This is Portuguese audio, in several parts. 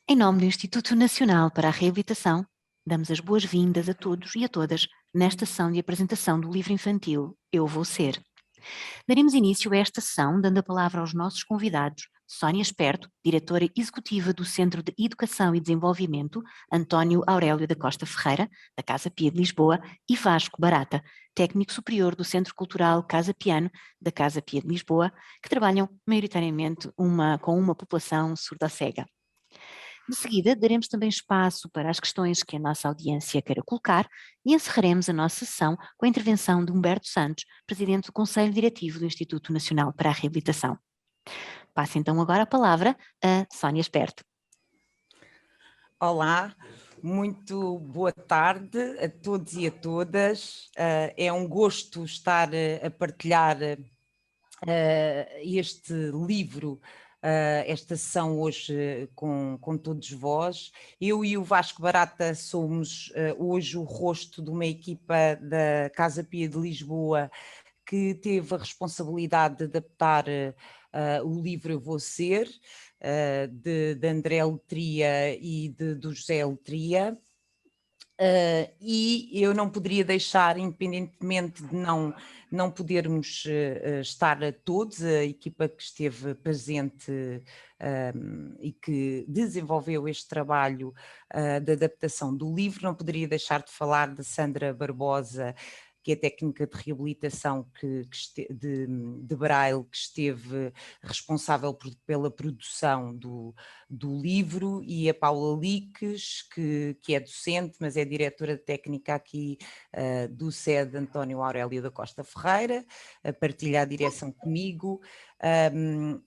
Em nome do Instituto Nacional para a Reabilitação, damos as boas-vindas a todos e a todas nesta sessão de apresentação do livro infantil Eu Vou Ser. Daremos início a esta sessão dando a palavra aos nossos convidados, Sónia Esperto, diretora executiva do Centro de Educação e Desenvolvimento, António Aurélio da Costa Ferreira, da Casa Pia de Lisboa, e Vasco Barata, técnico superior do Centro Cultural Casa Piano, da Casa Pia de Lisboa, que trabalham maioritariamente com uma população surda-cega. De seguida, daremos também espaço para as questões que a nossa audiência queira colocar e encerraremos a nossa sessão com a intervenção de Humberto Santos, presidente do Conselho Diretivo do Instituto Nacional para a Reabilitação. Passo então agora a palavra a Sónia Esperto. Olá, muito boa tarde a todos e a todas. É um gosto estar a partilhar este livro, esta sessão hoje com todos vós. Eu e o Vasco Barata somos hoje o rosto de uma equipa da Casa Pia de Lisboa que teve a responsabilidade de adaptar o livro Eu Vou Ser, de André Letria e do José Letria. E eu não poderia deixar, independentemente de não podermos estar a todos, a equipa que esteve presente e que desenvolveu este trabalho de adaptação do livro, não poderia deixar de falar de Sandra Barbosa, que é técnica de reabilitação de Braille, que esteve responsável pela produção do livro, e a Paula Liques, que é docente, mas é diretora técnica aqui do SED António Aurélio da Costa Ferreira, partilha a direção comigo,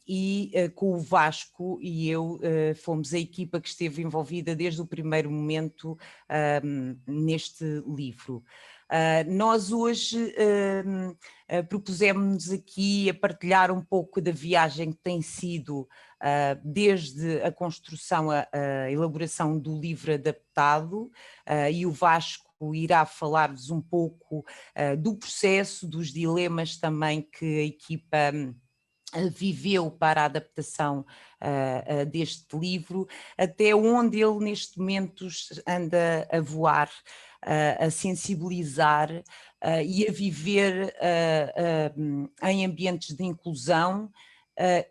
e com o Vasco e eu fomos a equipa que esteve envolvida desde o primeiro momento neste livro. Nós hoje propusemos-nos aqui a partilhar um pouco da viagem que tem sido desde a construção, a elaboração do livro adaptado, e o Vasco irá falar-vos um pouco do processo, dos dilemas também que a equipa viveu para a adaptação deste livro, até onde ele neste momento anda a voar, a sensibilizar e a viver em ambientes de inclusão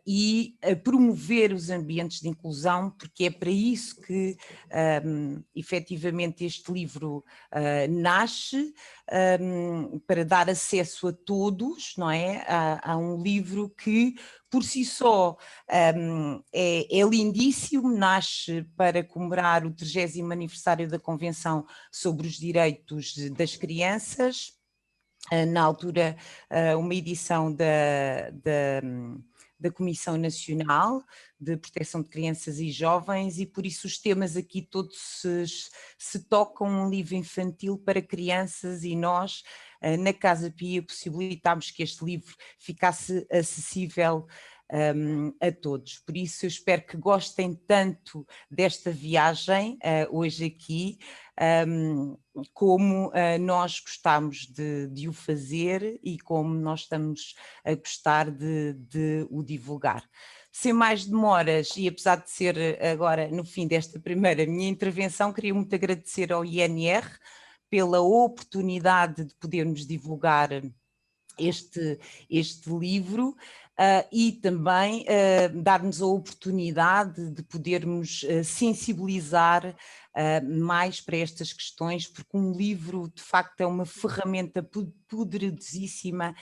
e a promover os ambientes de inclusão, porque é para isso que efetivamente este livro nasce, para dar acesso a todos, não é? Há um livro que por si só é lindíssimo, nasce para comemorar o 30º aniversário da Convenção sobre os Direitos das Crianças, na altura uma edição da Comissão Nacional de Proteção de Crianças e Jovens, e por isso os temas aqui todos se tocam. Um livro infantil para crianças, e nós na Casa Pia possibilitámos que este livro ficasse acessível a todos. Por isso eu espero que gostem tanto desta viagem hoje aqui, como nós gostamos de o fazer e como nós estamos a gostar de o divulgar. Sem mais demoras, e apesar de ser agora no fim desta primeira minha intervenção, queria muito agradecer ao INR pela oportunidade de podermos divulgar este livro, e também dar-nos a oportunidade de podermos sensibilizar mais para estas questões, porque um livro de facto é uma ferramenta poderosíssima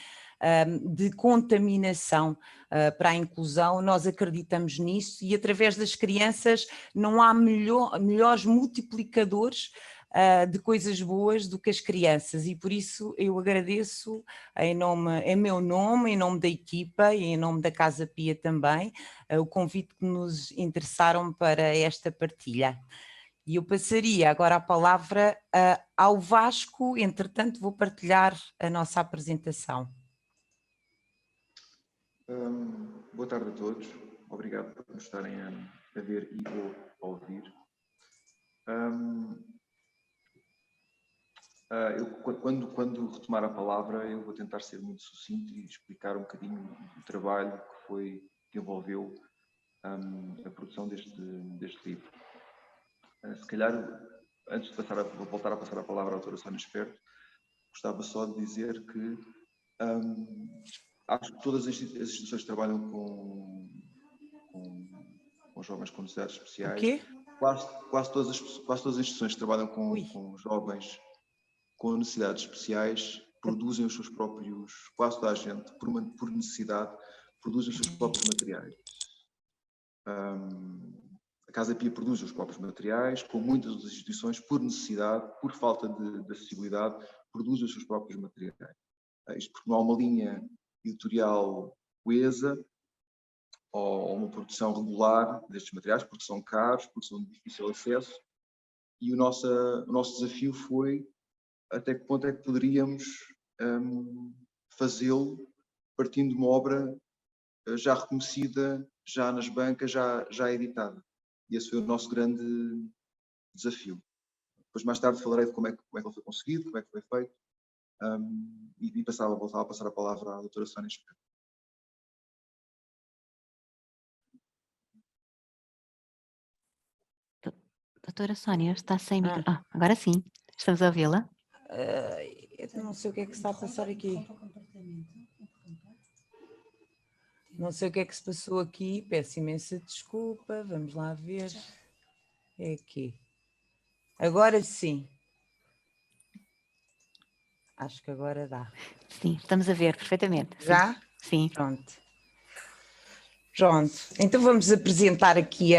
de contaminação para a inclusão. Nós acreditamos nisso, e através das crianças não há melhores multiplicadores de coisas boas do que as crianças, e por isso eu agradeço em meu nome, em nome da equipa e em nome da Casa Pia também, o convite que nos interessaram para esta partilha. E eu passaria agora a palavra ao Vasco, entretanto vou partilhar a nossa apresentação. Boa tarde a todos, obrigado por nos estarem a ver e ou ouvir. Quando retomar a palavra, eu vou tentar ser muito sucinto e explicar um bocadinho o trabalho que envolveu a produção deste livro. Se calhar, antes de voltar a passar a palavra à doutora Sónia Esperto, gostava só de dizer que acho que todas as instituições que trabalham com jovens com necessidades especiais, O quê? quase todas as instituições que trabalham com jovens com necessidades especiais produzem os seus próprios, quase toda a gente, por necessidade, produzem os seus próprios materiais. A Casa Pia produz os próprios materiais, com muitas outras instituições, por necessidade, por falta de acessibilidade, produzem os seus próprios materiais. Isto porque não há uma linha editorial coesa ou uma produção regular destes materiais, porque são caros, porque são de difícil acesso, e o nosso desafio foi até que ponto é que poderíamos fazê-lo partindo de uma obra já reconhecida, já nas bancas, já editada. E esse foi o nosso grande desafio. Depois, mais tarde, falarei de como é que ele foi conseguido, como é que foi feito, e voltava a passar a palavra à doutora Sónia Esperto. Doutora Sónia, está sem micro. Agora sim, estamos a ouvi-la. Eu não sei o que é que se está a passar aqui. Não sei o que é que se passou aqui, peço imensa desculpa, vamos lá ver. É aqui. Agora sim. Acho que agora dá. Sim, estamos a ver perfeitamente. Já? Sim. Pronto. Então vamos apresentar aqui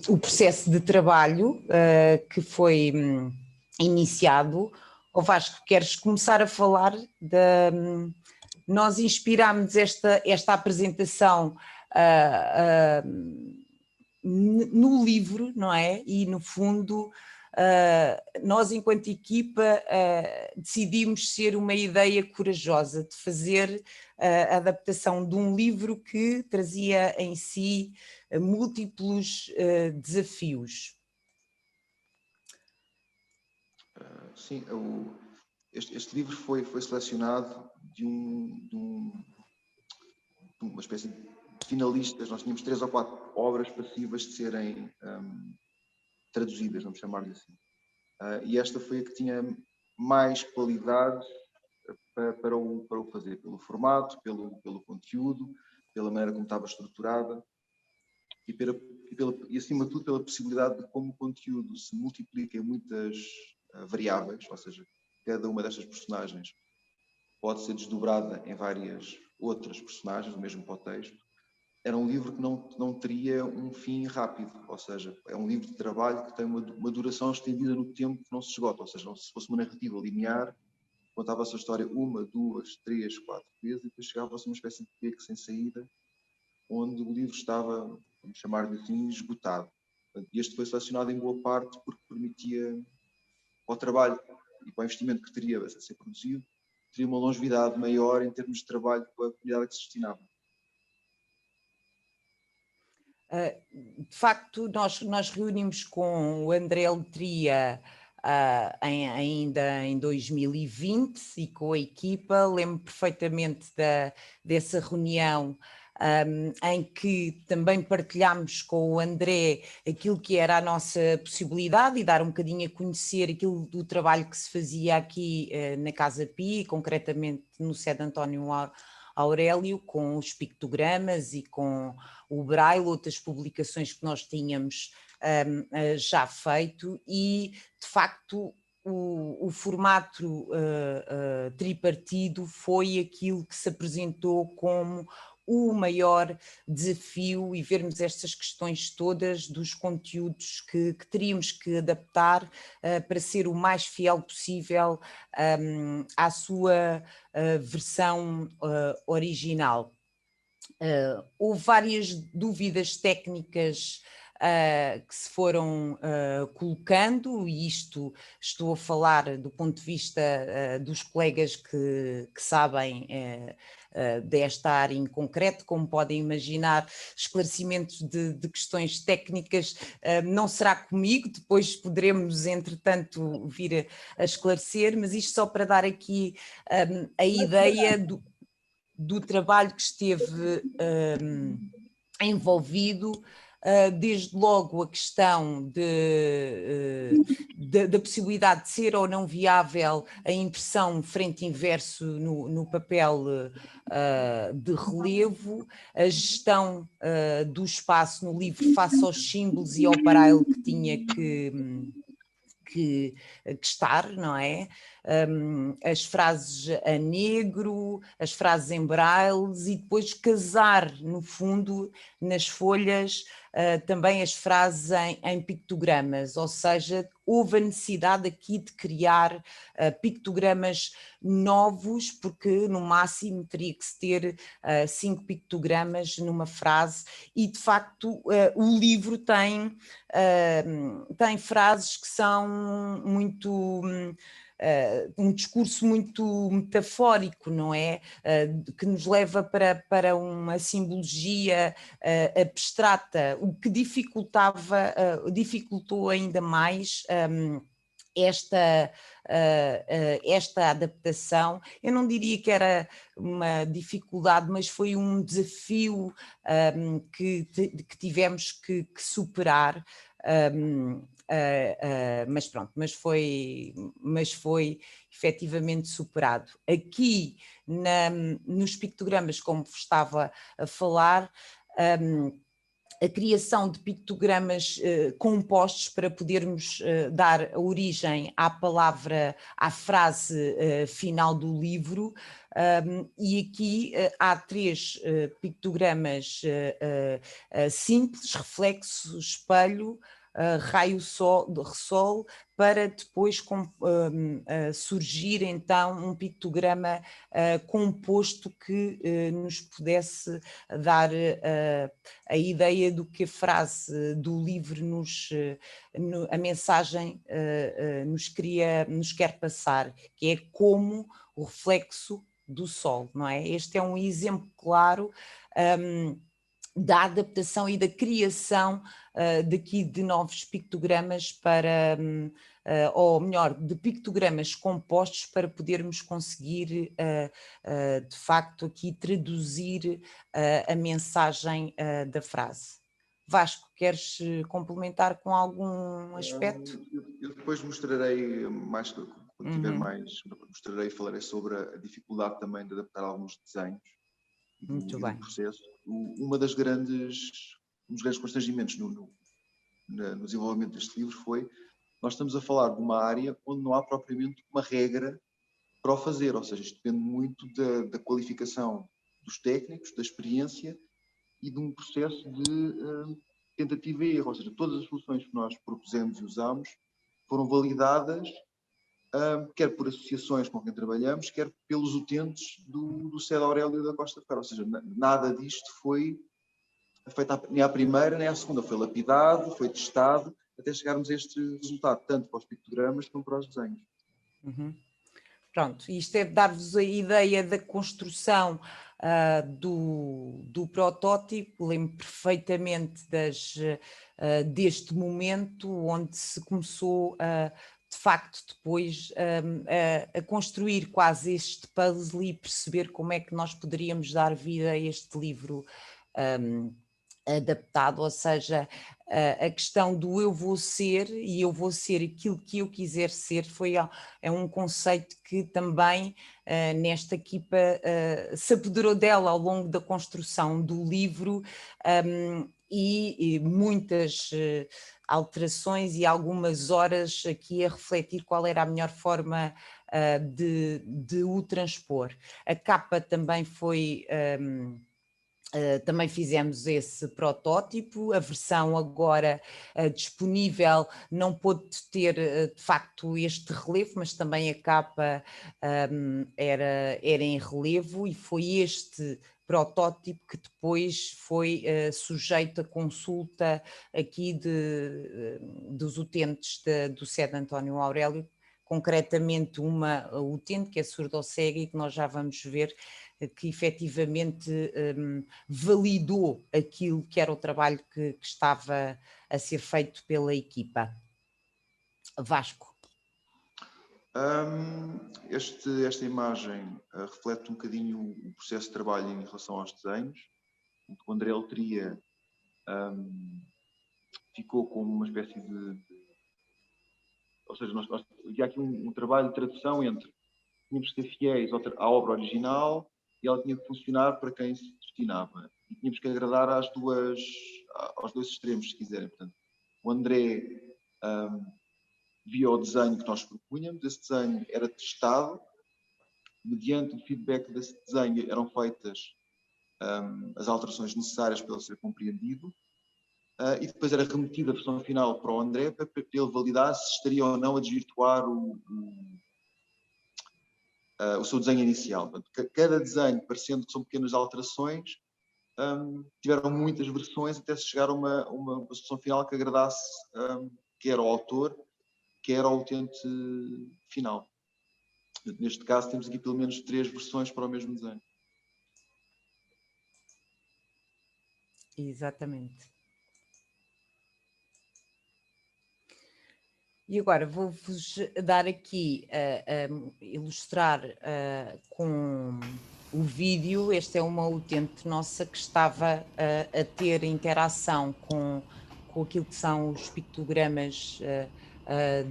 o processo de trabalho que foi iniciado. Ó Vasco, queres começar a falar nós inspirámos esta apresentação no livro, não é? E no fundo nós enquanto equipa decidimos ser uma ideia corajosa de fazer a adaptação de um livro que trazia em si múltiplos desafios. Sim, este livro foi selecionado de uma espécie de finalistas. Nós tínhamos 3 ou 4 obras passíveis de serem traduzidas, vamos chamar-lhe assim. E esta foi a que tinha mais qualidade para o fazer, pelo formato, pelo conteúdo, pela maneira como estava estruturada e acima de tudo pela possibilidade de como o conteúdo se multiplica em muitas variáveis, ou seja, cada uma destas personagens pode ser desdobrada em várias outras personagens, o mesmo para o texto. Era um livro que não teria um fim rápido, ou seja, é um livro de trabalho que tem uma duração estendida no tempo que não se esgota, ou seja, se fosse uma narrativa linear, contava-se a história 1, 2, 3, 4 vezes e depois chegava-se a uma espécie de beco sem saída, onde o livro estava, vamos chamar-lhe assim, esgotado. E este foi selecionado em boa parte porque permitia ao trabalho e para o investimento que teria a ser produzido, teria uma longevidade maior em termos de trabalho com a comunidade que se destinava. De facto, nós reunimos com o André Letria ainda em 2020 e com a equipa. Lembro perfeitamente dessa reunião em que também partilhámos com o André aquilo que era a nossa possibilidade e dar um bocadinho a conhecer aquilo do trabalho que se fazia aqui na Casa Pia, concretamente no Sede António Aurélio, com os pictogramas e com o Braille, outras publicações que nós tínhamos já feito, e de facto o formato tripartido foi aquilo que se apresentou como o maior desafio, e vermos estas questões todas dos conteúdos que teríamos que adaptar para ser o mais fiel possível à sua versão original. Houve várias dúvidas técnicas que se foram colocando, e isto estou a falar do ponto de vista dos colegas que sabem desta área em concreto. Como podem imaginar, esclarecimentos de questões técnicas não será comigo, depois poderemos entretanto vir a esclarecer, mas isto só para dar aqui a ideia do trabalho que esteve envolvido desde logo a questão da possibilidade de ser ou não viável a impressão frente e inverso no papel de relevo, a gestão do espaço no livro face aos símbolos e ao braille que tinha que estar, não é? As frases a negro, as frases em braille e depois casar, no fundo, nas folhas, também as frases em pictogramas, ou seja, houve a necessidade aqui de criar pictogramas novos, porque no máximo teria que se ter 5 pictogramas numa frase e de facto o livro tem frases que são muito... um discurso muito metafórico, não é? Que nos leva para uma simbologia abstrata, o que dificultou ainda mais esta adaptação. Eu não diria que era uma dificuldade, mas foi um desafio que tivemos que superar. Mas pronto, mas foi efetivamente superado. Aqui nos pictogramas, como estava a falar, a criação de pictogramas compostos para podermos dar origem à palavra, à frase final do livro, e aqui há 3 pictogramas simples: reflexo, espelho, raio sol, para depois surgir então um pictograma composto que nos pudesse dar a ideia do que a frase do livro a mensagem nos quer passar, que é como o reflexo do sol, não é? Este é um exemplo claro da adaptação e da criação daqui de novos pictogramas para, ou melhor, de pictogramas compostos para podermos conseguir de facto aqui traduzir a mensagem da frase. Vasco, queres complementar com algum aspecto? Eu depois mostrarei mais, quando tiver mais, mostrarei e falarei sobre a dificuldade também de adaptar alguns desenhos e Muito bem. do processo. Um dos grandes constrangimentos no desenvolvimento deste livro foi: nós estamos a falar de uma área onde não há propriamente uma regra para o fazer, ou seja, isto depende muito da qualificação dos técnicos, da experiência e de um processo de tentativa e erro, ou seja, todas as soluções que nós propusemos e usamos foram validadas, quer por associações com quem trabalhamos, quer pelos utentes do César Aurélio da Costa Ferreira, ou seja, nada disto foi feito nem à primeira nem à segunda, foi lapidado, foi testado, até chegarmos a este resultado, tanto para os pictogramas como para os desenhos. Pronto, isto é dar-vos a ideia da construção do protótipo. Lembro perfeitamente deste momento onde se começou de facto depois a construir quase este puzzle e perceber como é que nós poderíamos dar vida a este livro adaptado, ou seja, a questão do eu vou ser e eu vou ser aquilo que eu quiser ser é um conceito que também nesta equipa se apoderou dela ao longo da construção do livro, e muitas alterações e algumas horas aqui a refletir qual era a melhor forma de o transpor. A capa também foi... também fizemos esse protótipo, a versão agora disponível não pôde ter de facto este relevo, mas também a capa era em relevo, e foi este protótipo que depois foi sujeito a consulta aqui dos utentes do César António Aurélio, concretamente uma utente que é surdo-cega e que nós já vamos ver que efetivamente validou aquilo que era o trabalho que estava a ser feito pela equipa. Vasco. Esta imagem reflete um bocadinho o processo de trabalho em relação aos desenhos. O André Letria ficou como uma espécie ou seja, havia aqui um trabalho de tradução entre tínhamos que ser fiéis à obra original e ela tinha que funcionar para quem se destinava. E tínhamos que agradar aos dois extremos, se quiserem. Portanto, o André via o desenho que nós propunhamos, esse desenho era testado, mediante o feedback desse desenho eram feitas as alterações necessárias para ele ser compreendido, e depois era remetida a versão final para o André para ele validar se estaria ou não a desvirtuar o seu desenho inicial. Portanto, cada desenho, parecendo que são pequenas alterações, tiveram muitas versões até se chegar a uma solução final que agradasse quer ao autor, quer ao utente final. Neste caso temos aqui pelo menos 3 versões para o mesmo desenho. Exatamente. E agora vou-vos dar aqui a ilustrar com o vídeo. Esta é uma utente nossa que estava a ter interação com aquilo que são os pictogramas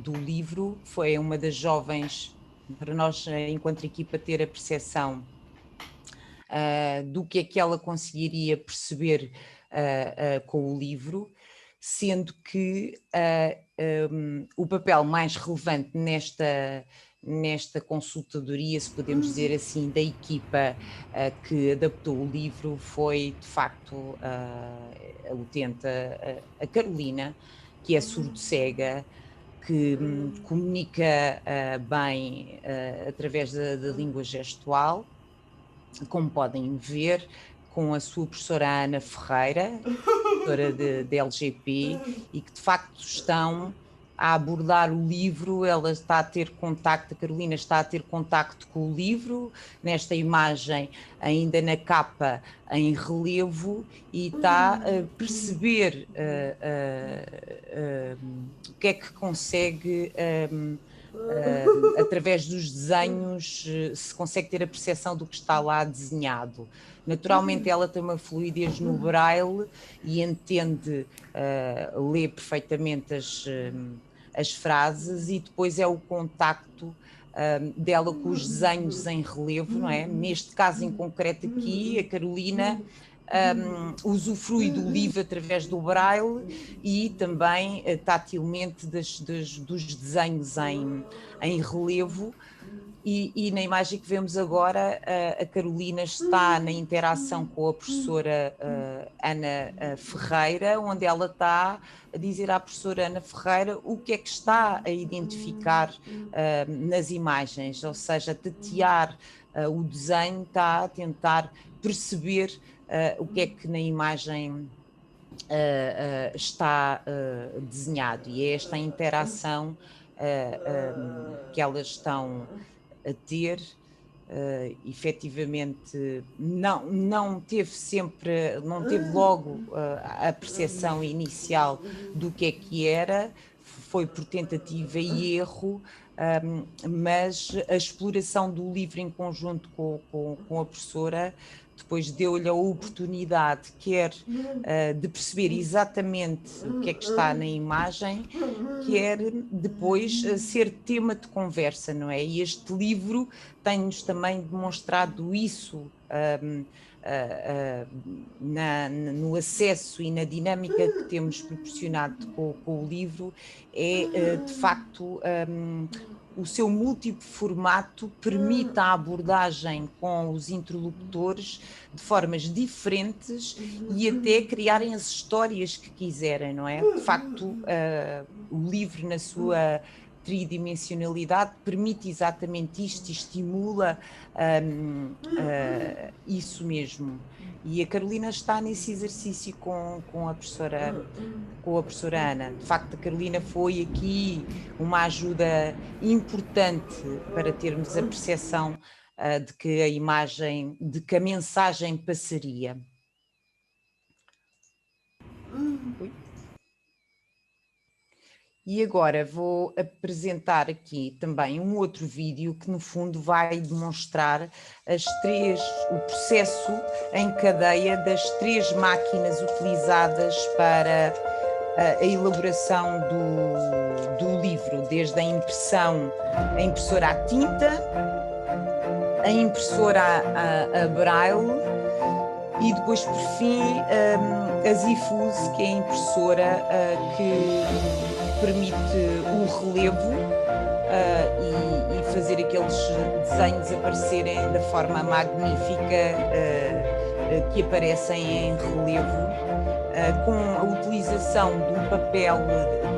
do livro. Foi uma das jovens, para nós, enquanto equipa, ter a percepção do que é que ela conseguiria perceber com o livro, sendo que o papel mais relevante nesta consultadoria, se podemos dizer assim, da equipa que adaptou o livro foi, de facto, a utente, a Carolina, que é surdo-cega, que comunica bem através da língua gestual, como podem ver, com a sua professora Ana Ferreira, professora de LGP, e que de facto estão a abordar o livro. Ela está a ter contacto, a Carolina está a ter contacto com o livro, nesta imagem ainda na capa em relevo, e está a perceber o que é que consegue, através dos desenhos, se consegue ter a percepção do que está lá desenhado. Naturalmente ela tem uma fluidez no braille e entende, lê perfeitamente as frases, e depois é o contacto dela com os desenhos em relevo, não é? Neste caso em concreto aqui, a Carolina usufrui do livro através do braille e também tatilmente dos desenhos em relevo. E na imagem que vemos agora, a Carolina está na interação com a professora Ana Ferreira, onde ela está a dizer à professora Ana Ferreira o que é que está a identificar nas imagens, ou seja, tatear o desenho, está a tentar perceber o que é que na imagem está desenhado, e é esta interação que elas estão a ter. Efetivamente não teve logo a percepção inicial do que era, foi por tentativa e erro, mas a exploração do livro em conjunto com a professora depois deu-lhe a oportunidade, quer de perceber exatamente o que é que está na imagem, quer depois ser tema de conversa, não é? E este livro tem-nos também demonstrado isso no acesso e na dinâmica que temos proporcionado com o livro. É de facto o seu múltiplo formato permite a abordagem com os interlocutores de formas diferentes e até criarem as histórias que quiserem, não é? De facto, o livro, na sua tridimensionalidade, permite exatamente isto, estimula isso mesmo. E a Carolina está nesse exercício com a professora Ana. De facto, a Carolina foi aqui uma ajuda importante para termos a percepção de que a mensagem passaria. E agora vou apresentar aqui também um outro vídeo que no fundo vai demonstrar o processo em cadeia das 3 máquinas utilizadas para a elaboração do livro, desde a impressora à tinta, a impressora a braille e depois, por fim, a Zifuse, que é a impressora que permite o relevo e fazer aqueles desenhos aparecerem da forma magnífica que aparecem em relevo, com a utilização de um papel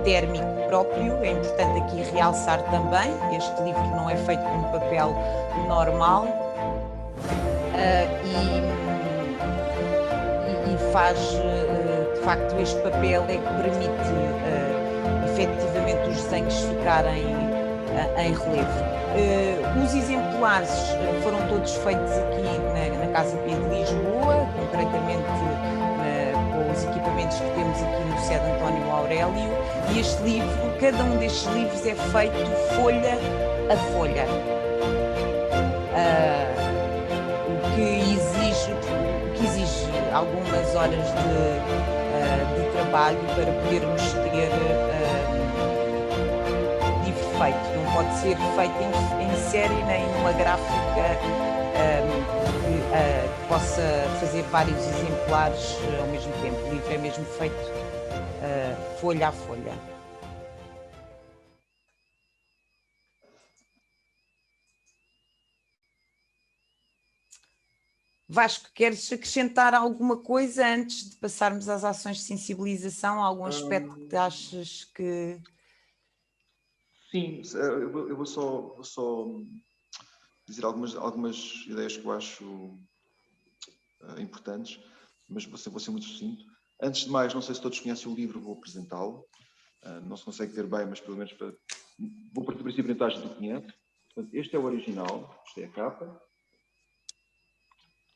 térmico próprio. É importante aqui realçar também, este livro não é feito com papel normal e faz, de facto, este papel é que permite efetivamente os desenhos ficarem em relevo. Os exemplares foram todos feitos aqui na Casa Pia de Lisboa, concretamente com os equipamentos que temos aqui no Sede António Aurélio, e este livro, cada um destes livros é feito folha a folha, o que exige algumas horas de trabalho para podermos ter livro feito. Não pode ser feito em série nem numa gráfica que possa fazer vários exemplares ao mesmo tempo. O livro é mesmo feito folha a folha. Vasco, queres acrescentar alguma coisa antes de passarmos às ações de sensibilização? Algum aspecto que achas que... Sim, eu vou só dizer algumas ideias que eu acho importantes, mas vou ser muito sucinto. Antes de mais, não sei se todos conhecem o livro, vou apresentá-lo. Não se consegue ver bem, mas pelo menos vou partir do princípio que toda a gente conhece. Portanto, este é o original, esta é a capa.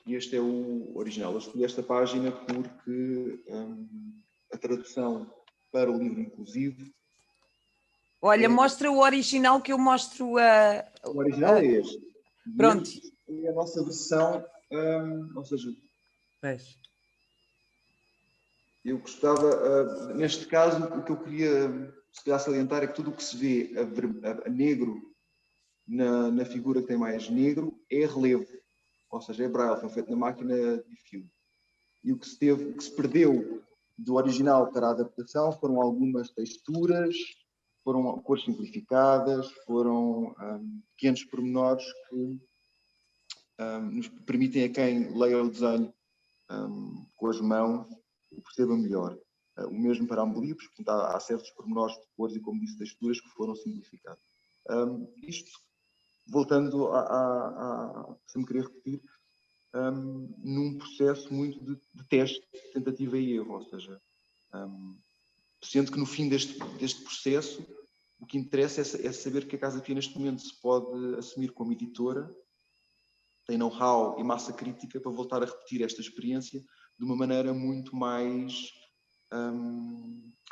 E este é o original. Eu escolhi esta página porque a tradução para o livro inclusivo... Olha, mostra o original que eu mostro a... O original é este. Pronto. Este é a nossa versão, ou seja... Pois. Eu gostava, neste caso, o que eu queria se calhar salientar é que tudo o que se vê a negro na figura que tem mais negro é relevo, ou seja, é braille, foi feito na máquina de fio. E o que se perdeu do original para a adaptação foram algumas texturas, foram cores simplificadas, foram pequenos pormenores que nos permitem a quem leia o desenho com as mãos o perceba melhor. O mesmo para ambulivros, portanto, há certos pormenores de cores e, como disse, texturas que foram simplificados. Isto, voltando sem me querer repetir, num processo muito de teste, tentativa e erro, ou seja, sendo que no fim deste processo o que interessa é saber que a Casa Pia neste momento se pode assumir como editora, tem know-how e massa crítica para voltar a repetir esta experiência de uma maneira muito mais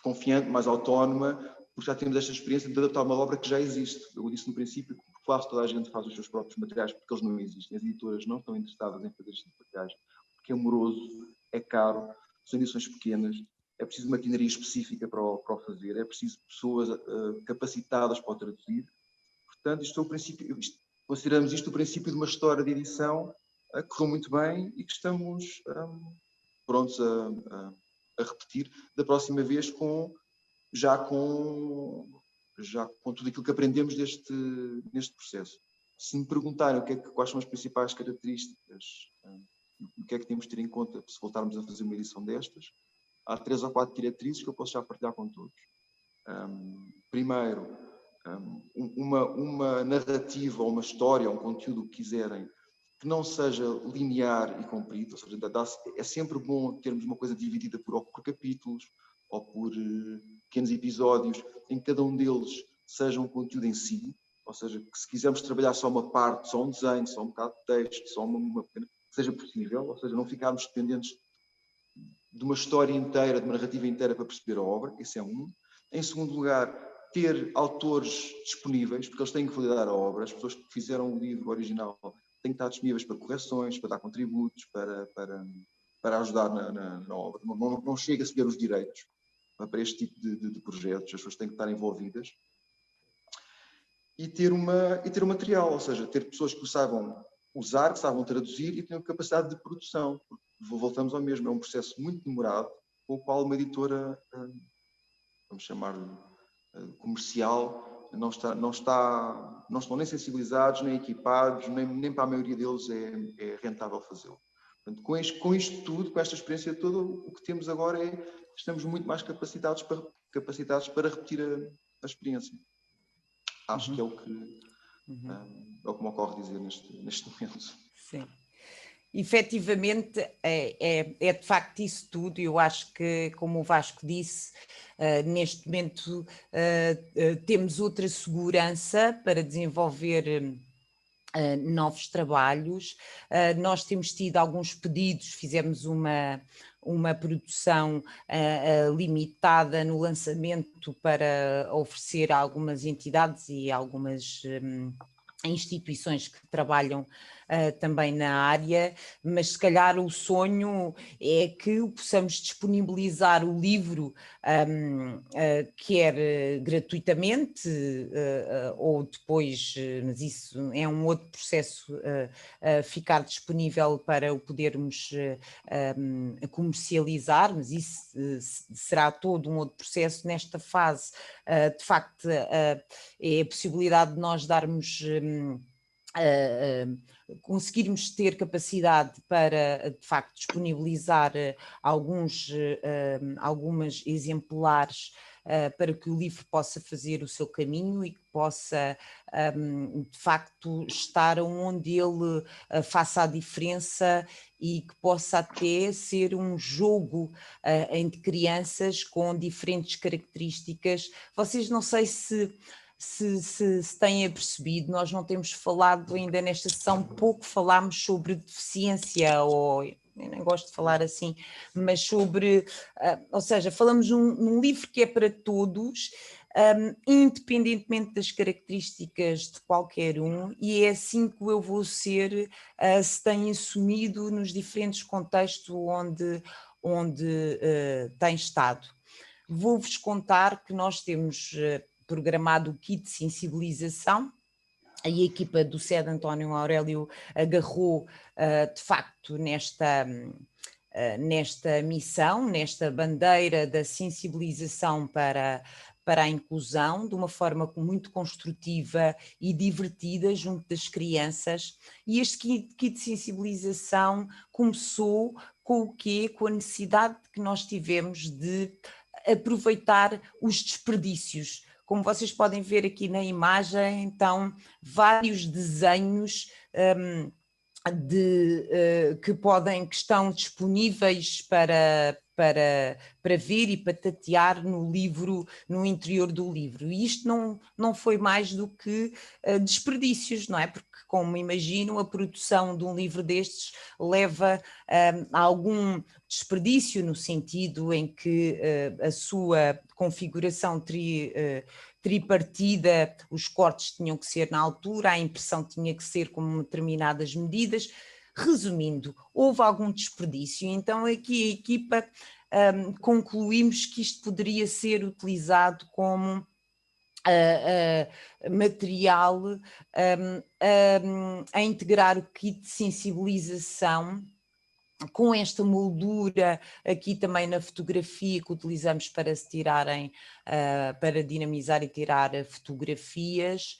confiante, mais autónoma, porque já temos esta experiência de adaptar uma obra que já existe. Eu disse no princípio que quase toda a gente faz os seus próprios materiais porque eles não existem. As editoras não estão interessadas em fazer estes materiais porque é moroso, é caro, são edições pequenas, é preciso maquinaria específica para o fazer, é preciso pessoas capacitadas para o traduzir. Portanto, consideramos isto o princípio de uma história de edição que correu muito bem e que estamos prontos a repetir da próxima vez já com tudo aquilo que aprendemos neste processo. Se me perguntarem quais são as principais características, o que é que temos de ter em conta se voltarmos a fazer uma edição destas, há 3 ou 4 diretrizes que eu posso já partilhar com todos. Primeiro, uma narrativa ou uma história, um conteúdo que quiserem, que não seja linear e comprido, ou seja, é sempre bom termos uma coisa dividida por capítulos ou por pequenos episódios, em que cada um deles seja um conteúdo em si, ou seja, que se quisermos trabalhar só uma parte, só um desenho, só um bocado de texto, só uma que seja possível, ou seja, não ficarmos dependentes de uma história inteira, de uma narrativa inteira para perceber a obra, esse é um. Em segundo lugar, ter autores disponíveis, porque eles têm que validar a obra, as pessoas que fizeram o livro original têm que estar disponíveis para correções, para dar contributos, para ajudar na obra. Não chega a seguir os direitos. para este tipo de projetos, as pessoas têm que estar envolvidas e ter um material, ou seja, ter pessoas que o saibam usar, que saibam traduzir e tenham capacidade de produção. Voltamos ao mesmo, é um processo muito demorado, com o qual uma editora, vamos chamar-lhe comercial, não estão nem sensibilizados, nem equipados, nem para a maioria deles é rentável fazê-lo. Portanto, com isto tudo, com esta experiência toda, o que temos agora é que estamos muito mais capacitados para repetir a experiência. Acho que é o que me ocorre dizer neste momento. Sim. Efetivamente, é de facto isso tudo. Eu acho que, como o Vasco disse, neste momento temos outra segurança para desenvolver novos trabalhos. Nós temos tido alguns pedidos, fizemos uma produção limitada no lançamento para oferecer a algumas entidades e algumas instituições que trabalham também na área, mas se calhar o sonho é que possamos disponibilizar o livro quer gratuitamente ou depois, mas isso é um outro processo, ficar disponível para o podermos comercializar, mas isso será todo um outro processo. Nesta fase, de facto, é a possibilidade de nós darmos conseguirmos ter capacidade para, de facto, disponibilizar algumas exemplares para que o livro possa fazer o seu caminho e que possa, de facto, estar onde ele faça a diferença e que possa até ser um jogo entre crianças com diferentes características. Vocês não sei se têm apercebido, nós não temos falado ainda nesta sessão, pouco falámos sobre deficiência, ou eu nem gosto de falar assim, mas sobre, ou seja, falamos num livro que é para todos, independentemente das características de qualquer um, e é assim que eu vou ser, se tem assumido nos diferentes contextos onde tem estado. Vou-vos contar que nós temos programado o kit de sensibilização. A equipa do SED António Aurélio agarrou de facto nesta missão, nesta bandeira da sensibilização para a inclusão, de uma forma muito construtiva e divertida junto das crianças. E este kit de sensibilização começou com o quê? Com a necessidade que nós tivemos de aproveitar os desperdícios. Como vocês podem ver aqui na imagem, então, vários desenhos que estão disponíveis para ver e para tatear no livro, no interior do livro. E isto não foi mais do que desperdícios, não é? Porque, como imagino, a produção de um livro destes leva a algum desperdício, no sentido em que a sua configuração tripartida, os cortes tinham que ser na altura, a impressão tinha que ser com determinadas medidas. Resumindo, houve algum desperdício, então aqui a equipa concluímos que isto poderia ser utilizado como material a integrar o kit de sensibilização com esta moldura aqui também na fotografia que utilizamos para se tirarem, para dinamizar e tirar fotografias,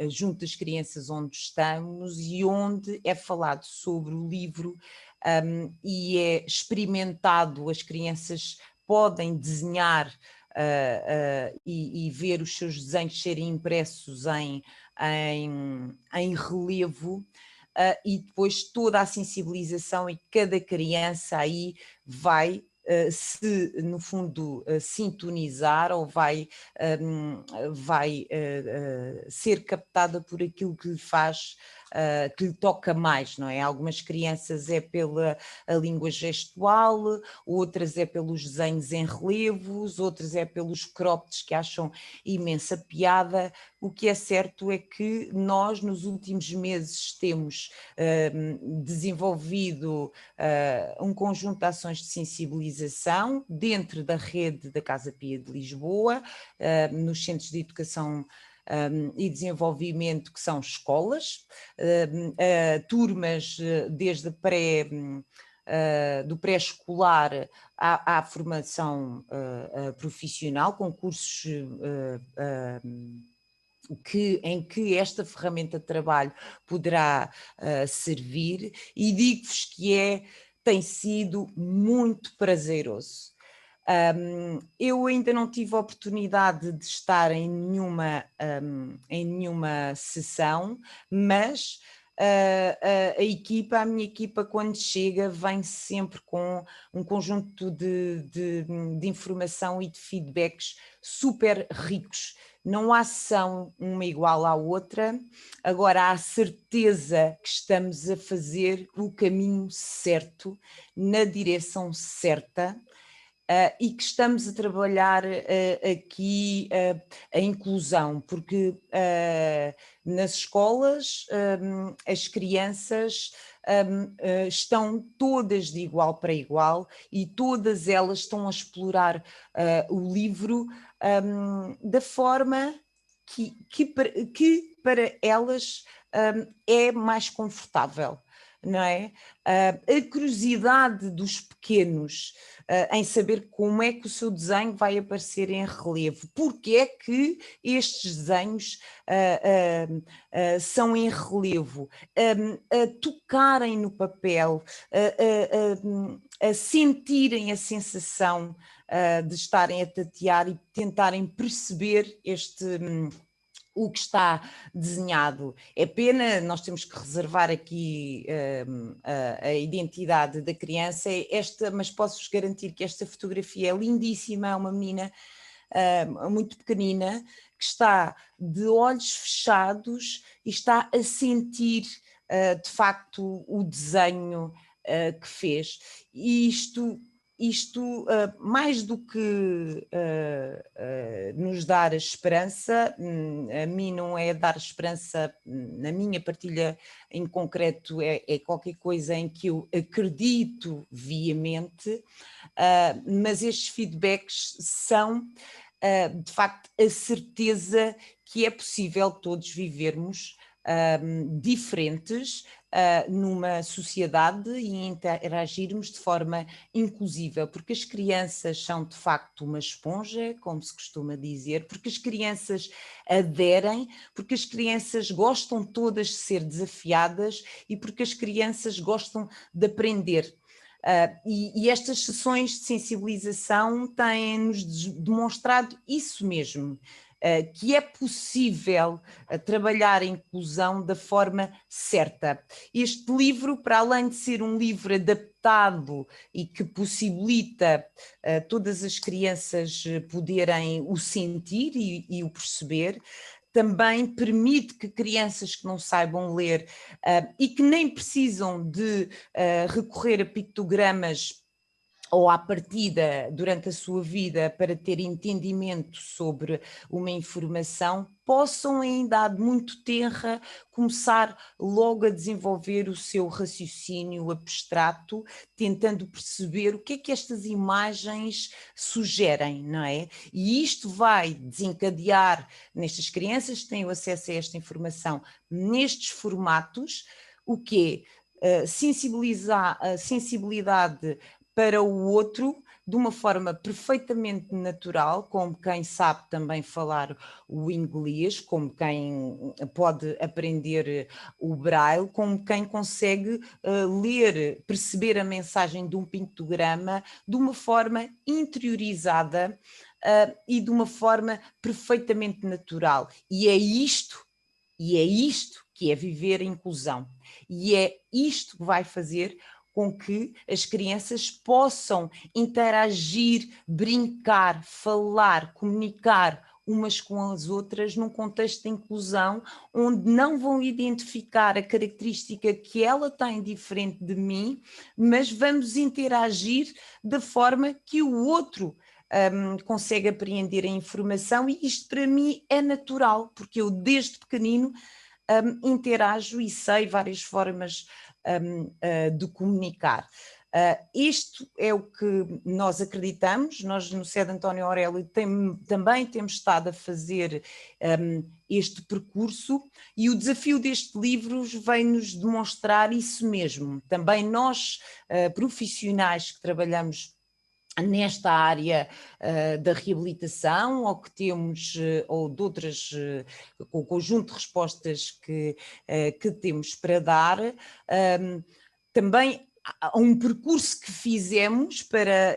junto das crianças onde estamos e onde é falado sobre o livro e é experimentado, as crianças podem desenhar e ver os seus desenhos serem impressos em relevo. E depois toda a sensibilização e cada criança aí vai se no fundo sintonizar ou vai ser captada por aquilo que lhe faz que lhe toca mais, não é? Algumas crianças é pela a língua gestual, outras é pelos desenhos em relevos, outras é pelos croppeds que acham imensa piada. O que é certo é que nós nos últimos meses temos desenvolvido um conjunto de ações de sensibilização dentro da rede da Casa Pia de Lisboa, nos centros de educação e desenvolvimento que são escolas, turmas desde do pré-escolar à formação profissional, com cursos em que esta ferramenta de trabalho poderá servir, e digo-vos que tem sido muito prazeroso. Eu ainda não tive a oportunidade de estar em nenhuma sessão, mas a minha equipa, quando chega, vem sempre com um conjunto de informação e de feedbacks super ricos. Não há sessão uma igual à outra, agora há a certeza que estamos a fazer o caminho certo, na direção certa, e que estamos a trabalhar aqui a inclusão, porque nas escolas as crianças estão todas de igual para igual e todas elas estão a explorar o livro da forma que para elas é mais confortável, não é? A curiosidade dos pequenos em saber como é que o seu desenho vai aparecer em relevo, porque é que estes desenhos são em relevo, a tocarem no papel, a sentirem a sensação de estarem a tatear e tentarem perceber o que está desenhado. É pena, nós temos que reservar aqui a identidade da criança, mas posso-vos garantir que esta fotografia é lindíssima, é uma menina muito pequenina, que está de olhos fechados e está a sentir de facto o desenho que fez. E isto mais do que nos dar esperança, a mim não é dar esperança, na minha partilha em concreto é qualquer coisa em que eu acredito viamente, mas estes feedbacks são de facto a certeza que é possível todos vivermos diferentes numa sociedade e interagirmos de forma inclusiva, porque as crianças são de facto uma esponja, como se costuma dizer, porque as crianças aderem, porque as crianças gostam todas de ser desafiadas e porque as crianças gostam de aprender. E estas sessões de sensibilização têm-nos demonstrado isso mesmo, que é possível trabalhar a inclusão da forma certa. Este livro, para além de ser um livro adaptado e que possibilita todas as crianças poderem o sentir e o perceber, também permite que crianças que não saibam ler e que nem precisam de recorrer a pictogramas ou à partida durante a sua vida para ter entendimento sobre uma informação, possam em idade muito tenra começar logo a desenvolver o seu raciocínio abstrato, tentando perceber o que é que estas imagens sugerem, não é? E isto vai desencadear nestas crianças que têm o acesso a esta informação nestes formatos, o quê? A sensibilidade para o outro de uma forma perfeitamente natural, como quem sabe também falar o inglês, como quem pode aprender o braille, como quem consegue ler, perceber a mensagem de um pictograma de uma forma interiorizada e de uma forma perfeitamente natural. E é isto que é viver a inclusão. E é isto que vai fazer com que as crianças possam interagir, brincar, falar, comunicar umas com as outras num contexto de inclusão, onde não vão identificar a característica que ela tem diferente de mim, mas vamos interagir da forma que o outro consegue apreender a informação, e isto para mim é natural, porque eu desde pequenino interajo e sei várias formas de comunicar. Isto é o que nós acreditamos. Nós no SED António Aurélio também temos estado a fazer este percurso, e o desafio deste livro vem-nos demonstrar isso mesmo. Também nós, profissionais que trabalhamos nesta área da reabilitação, ou que temos, ou de outras, com o conjunto de respostas que temos para dar, também há um percurso que fizemos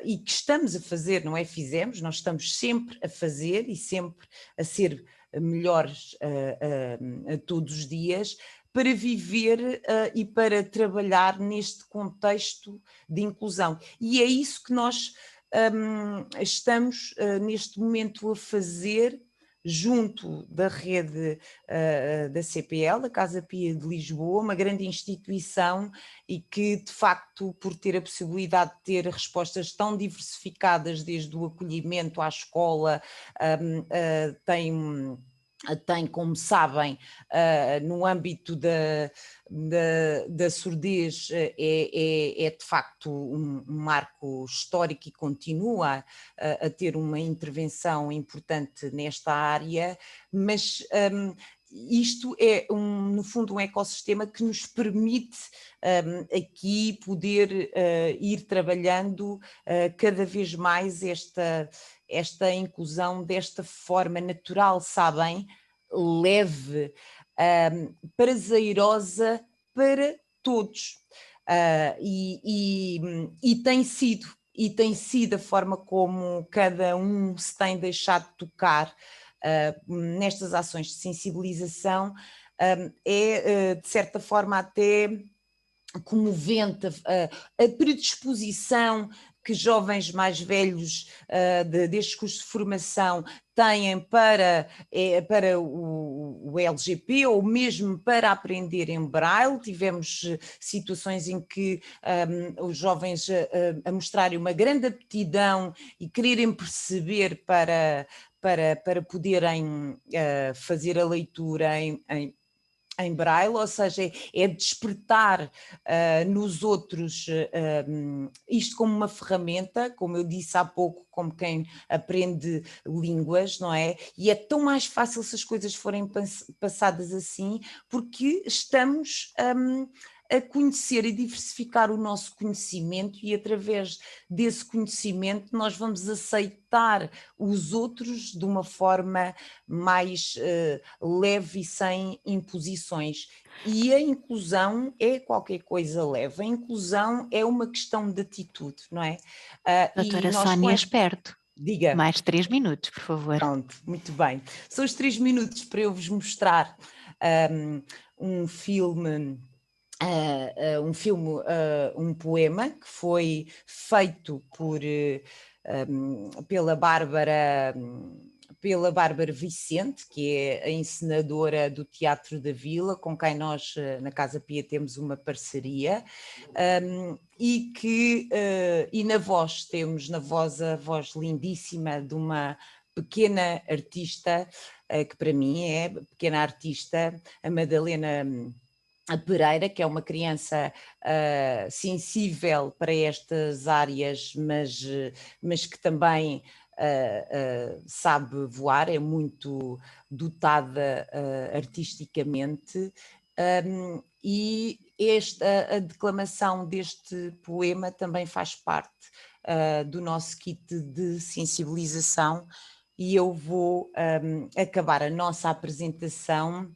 e que estamos a fazer, não é fizemos, nós estamos sempre a fazer e sempre a ser melhores a todos os dias, para viver e para trabalhar neste contexto de inclusão. E é isso que nós estamos neste momento a fazer junto da rede da CPL, da Casa Pia de Lisboa, uma grande instituição, e que de facto, por ter a possibilidade de ter respostas tão diversificadas, desde o acolhimento à escola, tem, como sabem, no âmbito da surdez, é de facto um marco histórico, e continua a ter uma intervenção importante nesta área, mas isto é, no fundo, um ecossistema que nos permite aqui poder ir trabalhando cada vez mais esta inclusão desta forma natural, sabem, leve, prazerosa para todos. E tem sido a forma como cada um se tem deixado tocar nestas ações de sensibilização, é de certa forma até comovente a predisposição que jovens mais velhos destes cursos de formação têm para o LGP, ou mesmo para aprender em Braille. Tivemos situações em que os jovens a mostrarem uma grande aptidão e quererem perceber para poderem fazer a leitura em Braille, ou seja, é despertar nos outros isto como uma ferramenta, como eu disse há pouco, como quem aprende línguas, não é? E é tão mais fácil se as coisas forem passadas assim, porque estamos a conhecer e diversificar o nosso conhecimento, e através desse conhecimento nós vamos aceitar os outros de uma forma mais leve e sem imposições. E a inclusão é qualquer coisa leve, a inclusão é uma questão de atitude, não é? Doutora Sónia Esperto, Diga. mais 3 minutos, por favor. Pronto, muito bem. São os 3 minutos para eu vos mostrar um filme, um poema que foi feito pela Bárbara Vicente, que é a encenadora do Teatro da Vila, com quem nós na Casa Pia temos uma parceria, e na voz temos a voz lindíssima de uma pequena artista, que para mim é pequena artista, a Madalena Pereira, que é uma criança sensível para estas áreas, mas que também sabe voar, é muito dotada artisticamente, e a declamação deste poema também faz parte do nosso kit de sensibilização, e eu vou acabar a nossa apresentação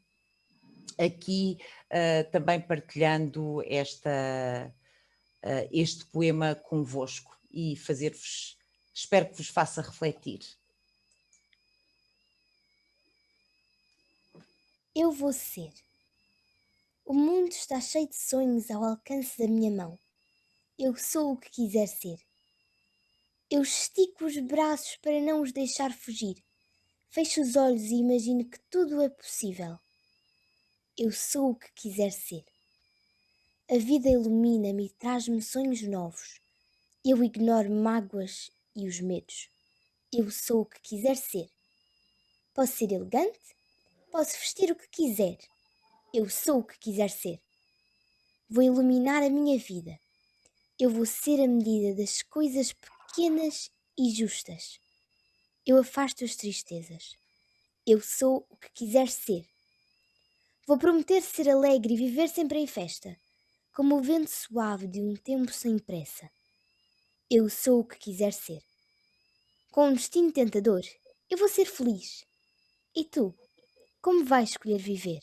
aqui também partilhando este poema convosco, e espero que vos faça refletir. Eu vou ser. O mundo está cheio de sonhos ao alcance da minha mão. Eu sou o que quiser ser. Eu estico os braços para não os deixar fugir. Fecho os olhos e imagino que tudo é possível. Eu sou o que quiser ser. A vida ilumina-me e traz-me sonhos novos. Eu ignoro mágoas e os medos. Eu sou o que quiser ser. Posso ser elegante? Posso vestir o que quiser. Eu sou o que quiser ser. Vou iluminar a minha vida. Eu vou ser a medida das coisas pequenas e justas. Eu afasto as tristezas. Eu sou o que quiser ser. Vou prometer ser alegre e viver sempre em festa, como o vento suave de um tempo sem pressa. Eu sou o que quiser ser. Com um destino tentador, eu vou ser feliz. E tu, como vais escolher viver?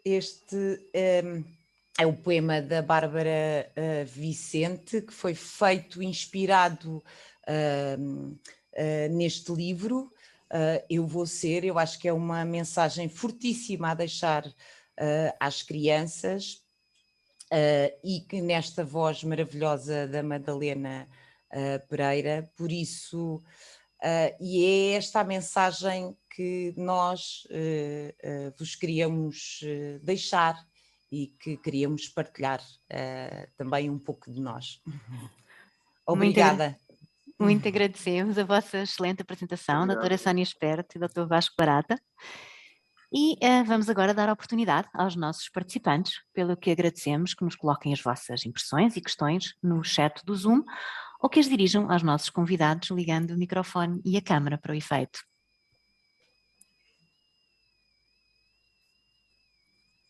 Este é o poema da Bárbara Vicente, que foi feito inspirado neste livro, Eu Vou Ser. Eu acho que é uma mensagem fortíssima a deixar às crianças, e que nesta voz maravilhosa da Madalena Pereira, por isso, e é esta a mensagem que nós vos queríamos deixar e que queríamos partilhar também um pouco de nós. Obrigada. Muito agradecemos a vossa excelente apresentação, Obrigado. doutora Sónia Esperte e doutor Vasco Barata. E vamos agora dar a oportunidade aos nossos participantes, pelo que agradecemos que nos coloquem as vossas impressões e questões no chat do Zoom ou que as dirijam aos nossos convidados ligando o microfone e a câmara para o efeito.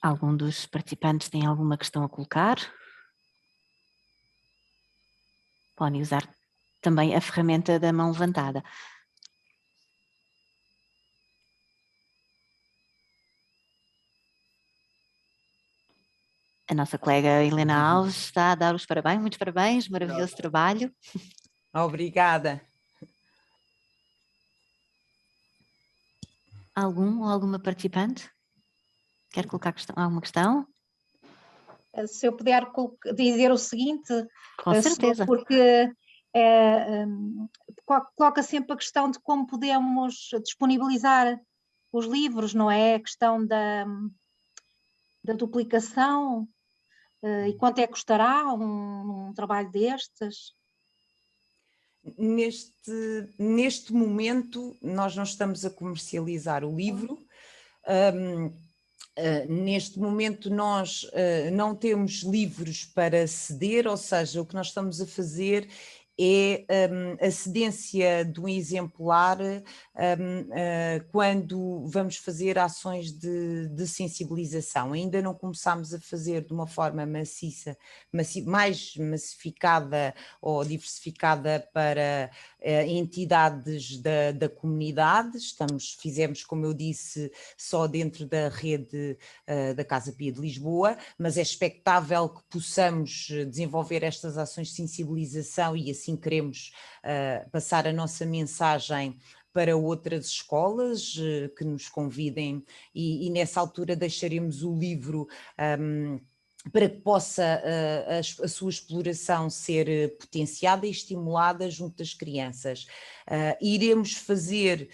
Algum dos participantes tem alguma questão a colocar? Podem usar também a ferramenta da mão levantada. A nossa colega Helena Alves está a dar os parabéns, muitos parabéns, maravilhoso trabalho. Obrigada. Algum ou alguma participante? Quer colocar alguma questão? Se eu puder dizer o seguinte, Com certeza. porque coloca sempre a questão de como podemos disponibilizar os livros, não é? A questão da duplicação, e quanto é que custará um trabalho destes? Neste momento, nós não estamos a comercializar o livro. Neste momento nós não temos livros para ceder, ou seja, o que nós estamos a fazer é a cedência de um exemplar quando vamos fazer ações de sensibilização. Ainda não começámos a fazer de uma forma maciça, mais massificada ou diversificada para entidades da comunidade. Fizemos, como eu disse, só dentro da rede da Casa Pia de Lisboa, mas é expectável que possamos desenvolver estas ações de sensibilização e assim queremos passar a nossa mensagem para outras escolas que nos convidem e nessa altura deixaremos o livro para que possa a sua exploração ser potenciada e estimulada junto das crianças. Iremos fazer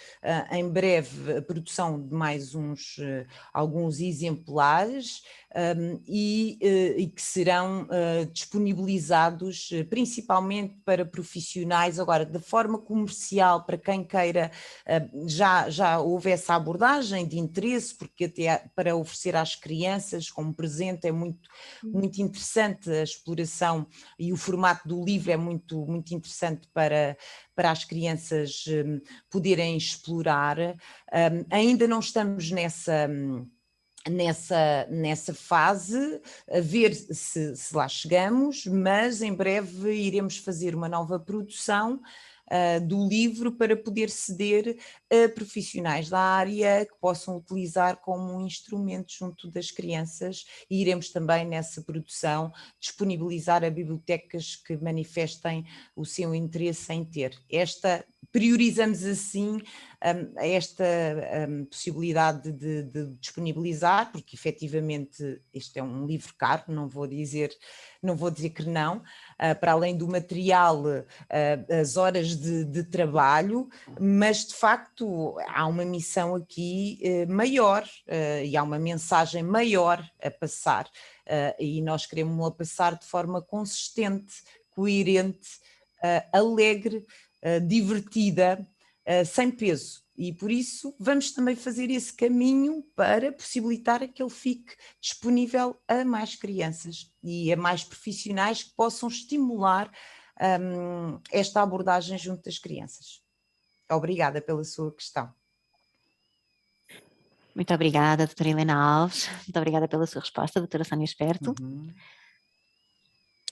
em breve a produção de mais alguns exemplares e que serão disponibilizados principalmente para profissionais. Agora, de forma comercial, para quem queira, já houve essa abordagem de interesse, porque até para oferecer às crianças como presente é muito interessante a exploração e o formato do livro é muito interessante para as crianças poderem explorar. Ainda não estamos nessa fase, a ver se lá chegamos, mas em breve iremos fazer uma nova produção do livro para poder ceder a profissionais da área que possam utilizar como um instrumento junto das crianças, e iremos também nessa produção disponibilizar a bibliotecas que manifestem o seu interesse em ter. Priorizamos assim esta possibilidade de disponibilizar, porque efetivamente este é um livro caro, não vou dizer que não, para além do material, as horas de trabalho, mas de facto há uma missão aqui maior e há uma mensagem maior a passar, e nós queremos-la passar de forma consistente, coerente, alegre, divertida, sem peso, e por isso vamos também fazer esse caminho para possibilitar que ele fique disponível a mais crianças e a mais profissionais que possam estimular esta abordagem junto das crianças. Obrigada pela sua questão. Muito obrigada, doutora Helena Alves. Muito obrigada pela sua resposta, doutora Sónia Esperto.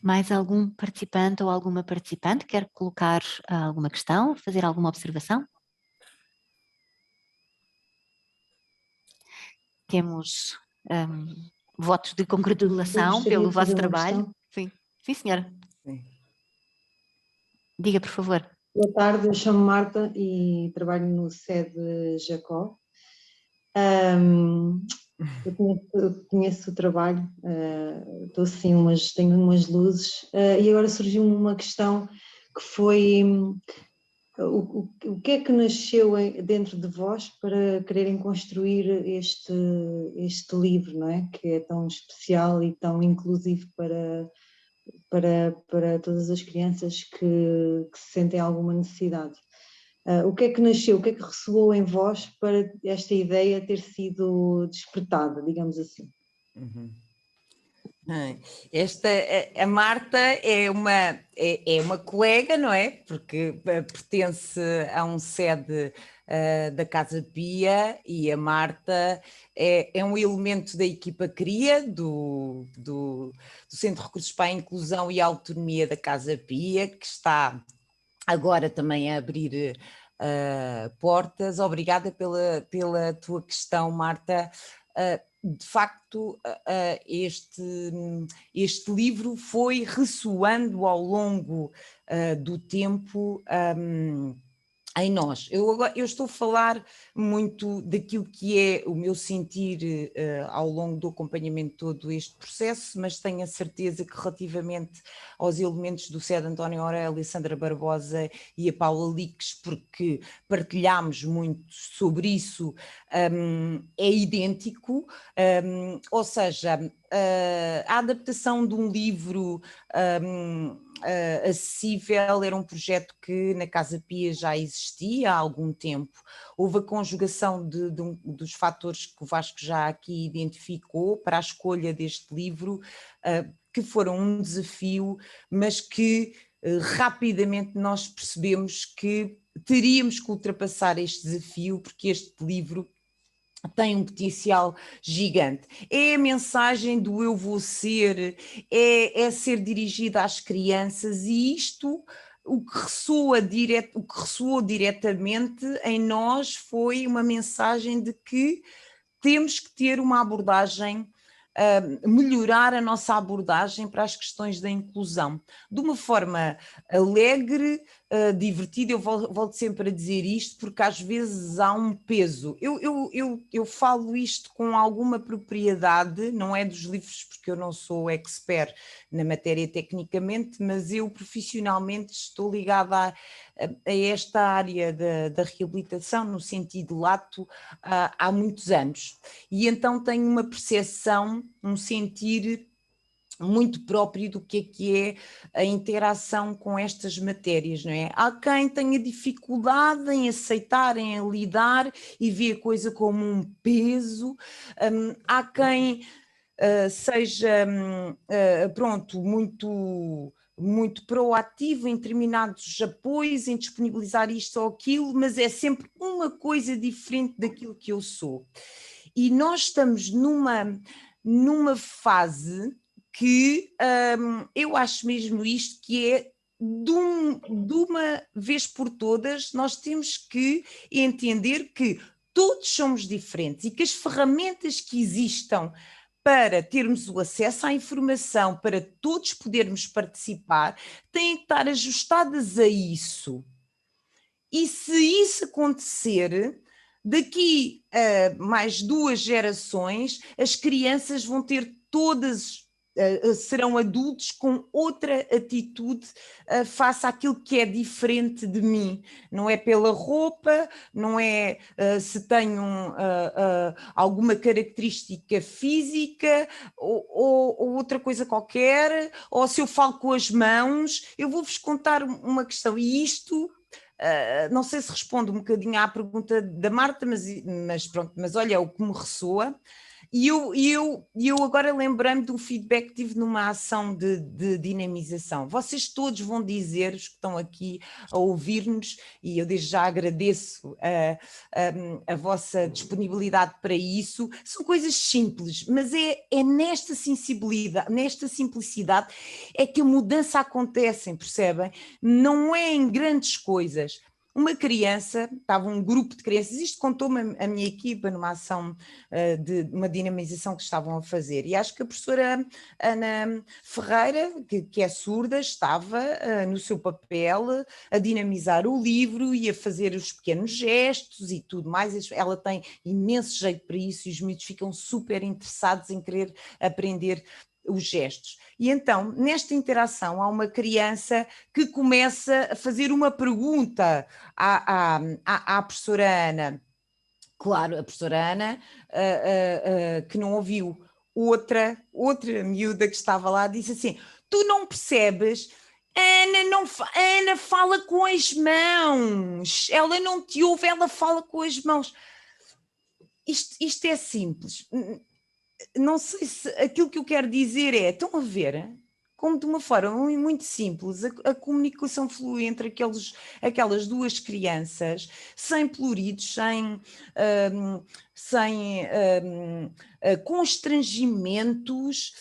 Mais algum participante ou alguma participante quer colocar alguma questão, fazer alguma observação? Temos votos de congratulação pelo vosso trabalho. Sim, sim, senhora. Sim. Diga, por favor. Boa tarde, eu chamo Marta e trabalho no SED Jacó. Eu conheço o trabalho, tenho umas luzes, e agora surgiu-me uma questão que foi o que é que nasceu dentro de vós para quererem construir este livro, não é? Que é tão especial e tão inclusivo para todas as crianças que sentem alguma necessidade. O que é que nasceu, o que é que ressoou em vós para esta ideia ter sido despertada, digamos assim? A Marta é uma colega, não é? Porque pertence a um SED da Casa Pia, e a Marta é um elemento da equipa CRIA, do Centro de Recursos para a Inclusão e a Autonomia da Casa Pia, que está agora também a abrir portas. Obrigada pela tua questão, Marta. De facto, este livro foi ressoando ao longo do tempo em nós. Eu estou a falar muito daquilo que é o meu sentir ao longo do acompanhamento de todo este processo, mas tenho a certeza que relativamente aos elementos do SED António Aurélio, Sandra Barbosa e a Paula Lix, porque partilhámos muito sobre isso, é idêntico, ou seja, a adaptação de um livro acessível era um projeto que na Casa Pia já existia há algum tempo. Houve a conjugação dos fatores que o Vasco já aqui identificou para a escolha deste livro, que foram um desafio, mas que rapidamente nós percebemos que teríamos que ultrapassar este desafio, porque este livro tem um potencial gigante. É a mensagem do eu vou ser, é ser dirigida às crianças, e isto, o que ressoou diretamente em nós foi uma mensagem de que temos que ter uma abordagem, melhorar a nossa abordagem para as questões da inclusão, de uma forma alegre, divertida. Eu volto sempre a dizer isto, porque às vezes há um peso. Eu falo isto com alguma propriedade, não é dos livros, porque eu não sou expert na matéria tecnicamente, mas eu profissionalmente estou ligada a esta área da reabilitação, no sentido lato, há muitos anos. E então tenho uma percepção, um sentir muito próprio do que é a interação com estas matérias, não é? Há quem tenha dificuldade em aceitar, em lidar e vê a coisa como um peso, há quem seja, pronto, muito proativo em determinados apoios, em disponibilizar isto ou aquilo, mas é sempre uma coisa diferente daquilo que eu sou. E nós estamos numa fase que eu acho mesmo isto, que é de uma vez por todas, nós temos que entender que todos somos diferentes e que as ferramentas que existam para termos o acesso à informação, para todos podermos participar, têm que estar ajustadas a isso. E se isso acontecer, daqui a mais 2 gerações, as crianças vão ter todas, serão adultos com outra atitude face àquilo que é diferente de mim. Não é pela roupa, não é se tenho alguma característica física ou outra coisa qualquer, ou se eu falo com as mãos. Eu vou-vos contar uma questão, e isto... não sei se responde um bocadinho à pergunta da Marta, mas pronto, mas olha, é o que me ressoa. E eu agora lembrei-me de um feedback que tive numa ação de dinamização. Vocês todos vão dizer, os que estão aqui a ouvir-nos, e eu desde já agradeço a vossa disponibilidade para isso, são coisas simples, mas é nesta sensibilidade, nesta simplicidade é que a mudança acontece, percebem? Não é em grandes coisas. Uma criança, estava um grupo de crianças, isto contou-me a minha equipa numa ação de uma dinamização que estavam a fazer, e acho que a professora Ana Ferreira, que é surda, estava no seu papel a dinamizar o livro e a fazer os pequenos gestos e tudo mais. Ela tem imenso jeito para isso e os miúdos ficam super interessados em querer aprender os gestos. E então, nesta interação, há uma criança que começa a fazer uma pergunta à professora Ana. Claro, a professora Ana, que não ouviu. Outra miúda que estava lá disse assim: tu não percebes? Ana fala com as mãos, ela não te ouve, ela fala com as mãos. Isto é simples. Não sei se aquilo que eu quero dizer é, estão a ver, como de uma forma muito simples, a comunicação flui entre aquelas 2 crianças, sem pluridos, sem constrangimentos,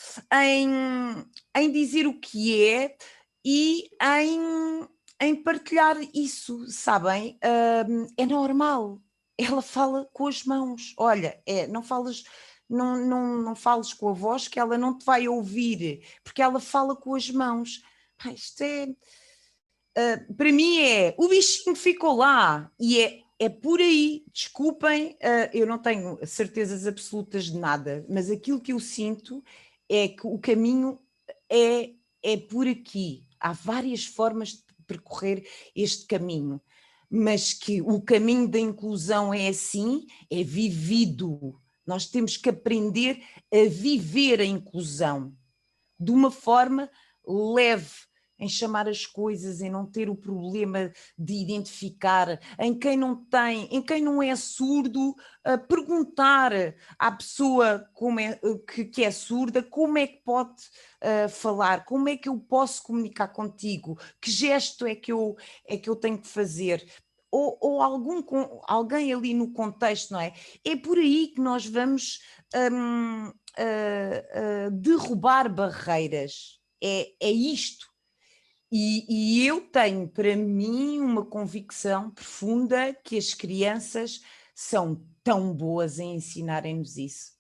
em dizer o que é e em partilhar isso, sabem? É normal. Ela fala com as mãos. Olha, não fales... Não fales com a voz, que ela não te vai ouvir, porque ela fala com as mãos. Isto é... para mim o bichinho ficou lá, e é por aí. Desculpem, eu não tenho certezas absolutas de nada, mas aquilo que eu sinto é que o caminho é por aqui. Há várias formas de percorrer este caminho, mas que o caminho da inclusão é assim, é vivido. Nós temos que aprender a viver a inclusão de uma forma leve, em chamar as coisas, em não ter o problema de identificar, em quem não é surdo, perguntar à pessoa que é surda como é que pode falar, como é que eu posso comunicar contigo, que gesto é que eu tenho que fazer. Ou alguém ali no contexto, não é? É por aí que nós vamos derrubar barreiras. É isto. E eu tenho para mim uma convicção profunda que as crianças são tão boas em ensinarem-nos isso.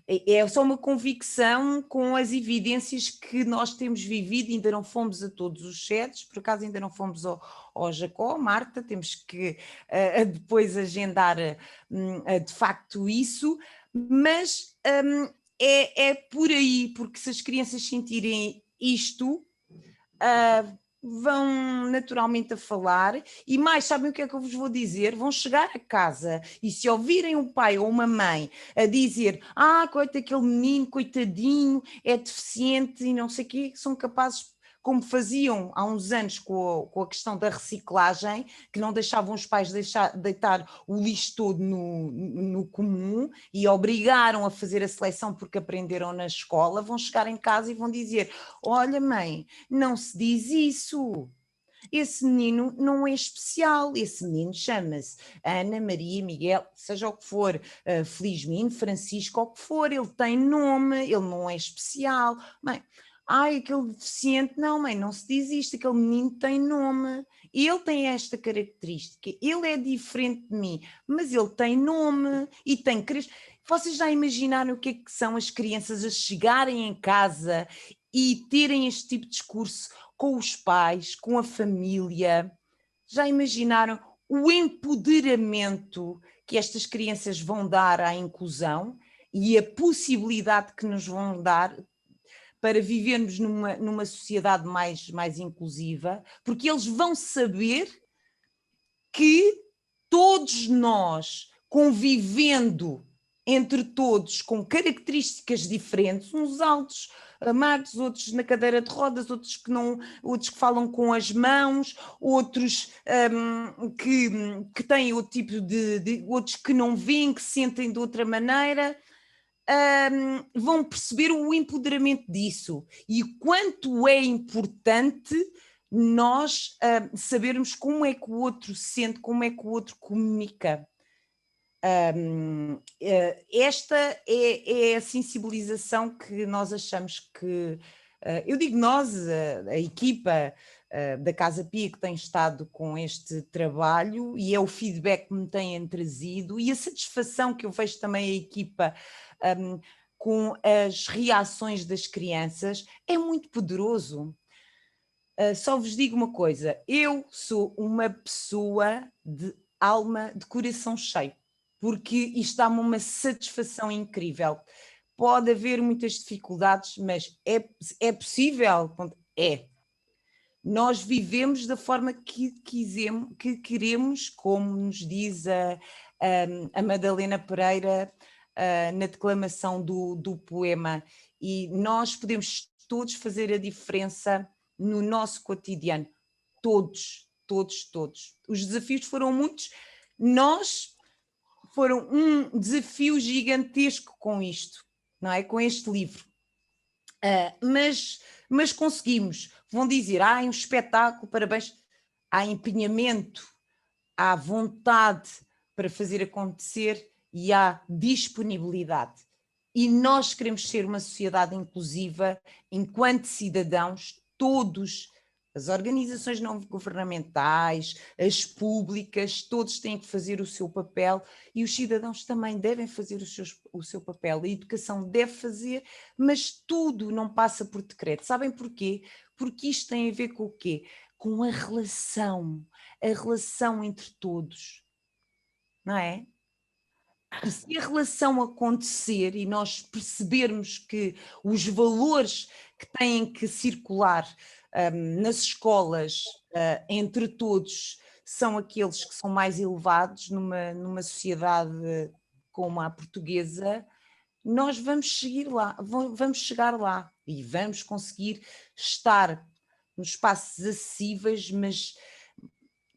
É só uma convicção com as evidências que nós temos vivido. Ainda não fomos a todos os sedes, por acaso ainda não fomos ao Jacó, Marta, temos que depois agendar de facto isso, mas é por aí, porque se as crianças sentirem isto, vão naturalmente a falar, e mais, sabem o que é que eu vos vou dizer? Vão chegar a casa e se ouvirem um pai ou uma mãe a dizer coitado, aquele menino, coitadinho, é deficiente e não sei o quê, são capazes, como faziam há uns anos com a questão da reciclagem, que não deixavam os pais deitar o lixo todo no comum e obrigaram a fazer a seleção porque aprenderam na escola, vão chegar em casa e vão dizer: olha mãe, não se diz isso. Esse menino não é especial, esse menino chama-se Ana, Maria, Miguel, seja o que for, Felizmino, Francisco, o que for, ele tem nome, ele não é especial. Bem, Ai, aquele deficiente, não mãe, não se diz isto, aquele menino tem nome, ele tem esta característica, ele é diferente de mim, mas ele tem nome e tem características. Vocês já imaginaram o que é que são as crianças a chegarem em casa e terem este tipo de discurso com os pais, com a família? Já imaginaram o empoderamento que estas crianças vão dar à inclusão e a possibilidade que nos vão dar para vivermos numa sociedade mais inclusiva, porque eles vão saber que todos nós, convivendo entre todos com características diferentes, uns altos, magros, outros na cadeira de rodas, outros que falam com as mãos, outros que têm outro tipo outros que não veem, que sentem de outra maneira. Vão perceber o empoderamento disso e quanto é importante nós sabermos como é que o outro sente, como é que o outro comunica. Esta é a sensibilização que nós achamos que, eu digo nós, a equipa da Casa Pia que tem estado com este trabalho, e é o feedback que me têm trazido e a satisfação que eu vejo também a equipa com as reações das crianças, é muito poderoso. Só vos digo uma coisa, eu sou uma pessoa de alma, de coração cheio, porque isto dá-me uma satisfação incrível. Pode haver muitas dificuldades, mas é possível, é. Nós vivemos da forma que queremos, como nos diz a Madalena Pereira na declamação do poema, e nós podemos todos fazer a diferença no nosso cotidiano, todos. Os desafios foram muitos, foram um desafio gigantesco com isto, não é? Com este livro. Mas conseguimos. Vão dizer, um espetáculo, parabéns. Há empenhamento, há vontade para fazer acontecer e há disponibilidade. E nós queremos ser uma sociedade inclusiva enquanto cidadãos, todos, as organizações não governamentais, as públicas, todos têm que fazer o seu papel e os cidadãos também devem fazer o seu papel. A educação deve fazer, mas tudo não passa por decreto. Sabem porquê? Porque isto tem a ver com o quê? Com a relação entre todos, não é? E se a relação acontecer e nós percebermos que os valores que têm que circular nas escolas entre todos são aqueles que são mais elevados numa sociedade como a portuguesa, nós vamos chegar lá e vamos conseguir estar nos espaços acessíveis, mas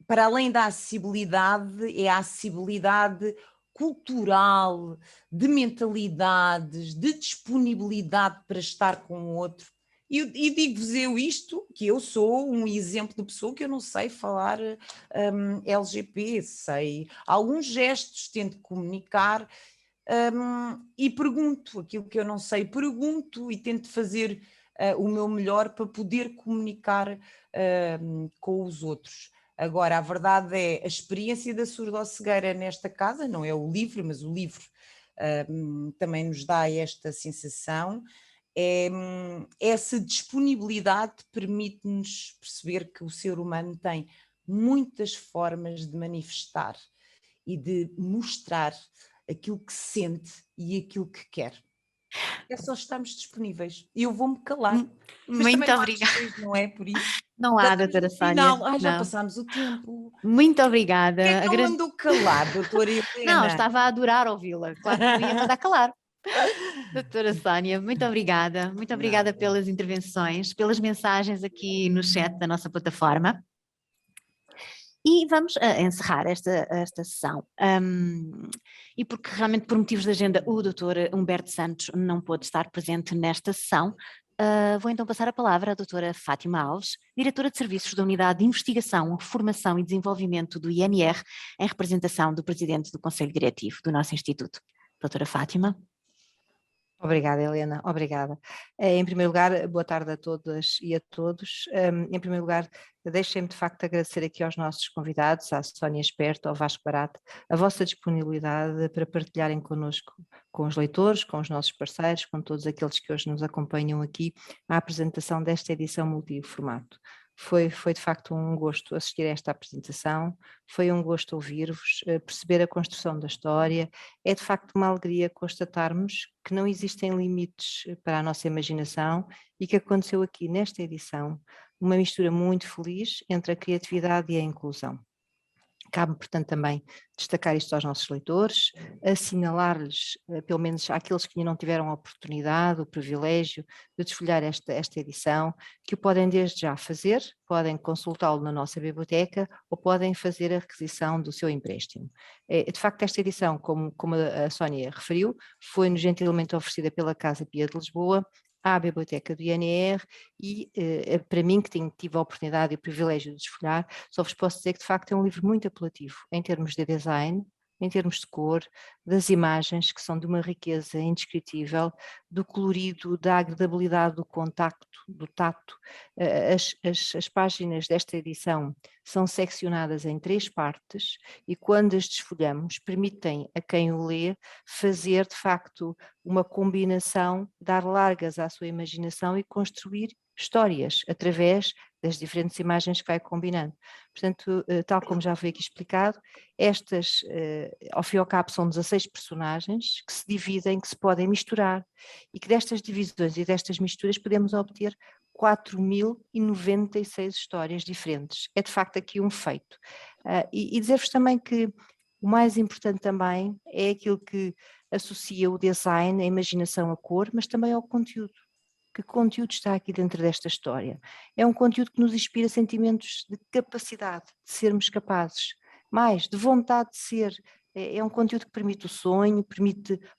para além da acessibilidade, é a acessibilidade cultural, de mentalidades, de disponibilidade para estar com o outro. E digo-vos eu isto, que eu sou um exemplo de pessoa que eu não sei falar LGP, sei alguns gestos, tento comunicar e pergunto aquilo que eu não sei, pergunto e tento fazer o meu melhor para poder comunicar com os outros. Agora, a verdade é, a experiência da surdo-cegueira nesta casa, não é o livro, mas o livro também nos dá esta sensação, essa disponibilidade permite-nos perceber que o ser humano tem muitas formas de manifestar e de mostrar aquilo que sente e aquilo que quer. É só estarmos disponíveis. Eu vou-me calar. Muito obrigada. Não é por isso? Não há, doutora Sónia. Já passámos o tempo. Muito obrigada. Por que é que não andou calar, doutora Helena? Não, estava a adorar ouvi-la. Claro que não ia mandar calar. Doutora Sónia, muito obrigada. Muito obrigada pelas intervenções, pelas mensagens aqui no chat da nossa plataforma. E vamos encerrar esta sessão. E porque realmente por motivos de agenda o Dr. Humberto Santos não pôde estar presente nesta sessão, vou então passar a palavra à doutora Fátima Alves, diretora de Serviços da Unidade de Investigação, Formação e Desenvolvimento do INR, em representação do Presidente do Conselho Diretivo do nosso Instituto. Doutora Fátima. Obrigada, Helena, obrigada. Em primeiro lugar, boa tarde a todas e a todos. Em primeiro lugar, deixem-me de facto agradecer aqui aos nossos convidados, à Sónia Esperto, ao Vasco Barata, a vossa disponibilidade para partilharem connosco, com os leitores, com os nossos parceiros, com todos aqueles que hoje nos acompanham aqui, a apresentação desta edição multiformato. Foi de facto um gosto assistir a esta apresentação, foi um gosto ouvir-vos, perceber a construção da história. É de facto uma alegria constatarmos que não existem limites para a nossa imaginação e que aconteceu aqui nesta edição uma mistura muito feliz entre a criatividade e a inclusão. Cabe, portanto, também destacar isto aos nossos leitores, assinalar-lhes, pelo menos àqueles que ainda não tiveram a oportunidade, o privilégio de desfolhar esta edição, que o podem desde já fazer, podem consultá-lo na nossa biblioteca ou podem fazer a requisição do seu empréstimo. De facto, esta edição, como a Sónia referiu, foi-nos gentilmente oferecida pela Casa Pia de Lisboa, à Biblioteca do INR e para mim, que tive a oportunidade e o privilégio de desfolhar, só vos posso dizer que de facto é um livro muito apelativo em termos de design, em termos de cor, das imagens que são de uma riqueza indescritível, do colorido, da agradabilidade do contacto, do tato. As páginas desta edição são seccionadas em 3 partes e quando as desfolhamos permitem a quem o lê fazer de facto uma combinação, dar largas à sua imaginação e construir histórias através das diferentes imagens que vai combinando. Portanto, tal como já foi aqui explicado, estas, ao fim e ao cabo, são 16 personagens que se dividem, que se podem misturar e que destas divisões e destas misturas podemos obter 4.096 histórias diferentes. É de facto aqui um feito. E dizer-vos também que o mais importante também é aquilo que associa o design, a imaginação, a cor, mas também ao conteúdo. Que conteúdo está aqui dentro desta história? É um conteúdo que nos inspira sentimentos de capacidade, de sermos capazes, mais, de vontade de ser. É um conteúdo que permite o sonho,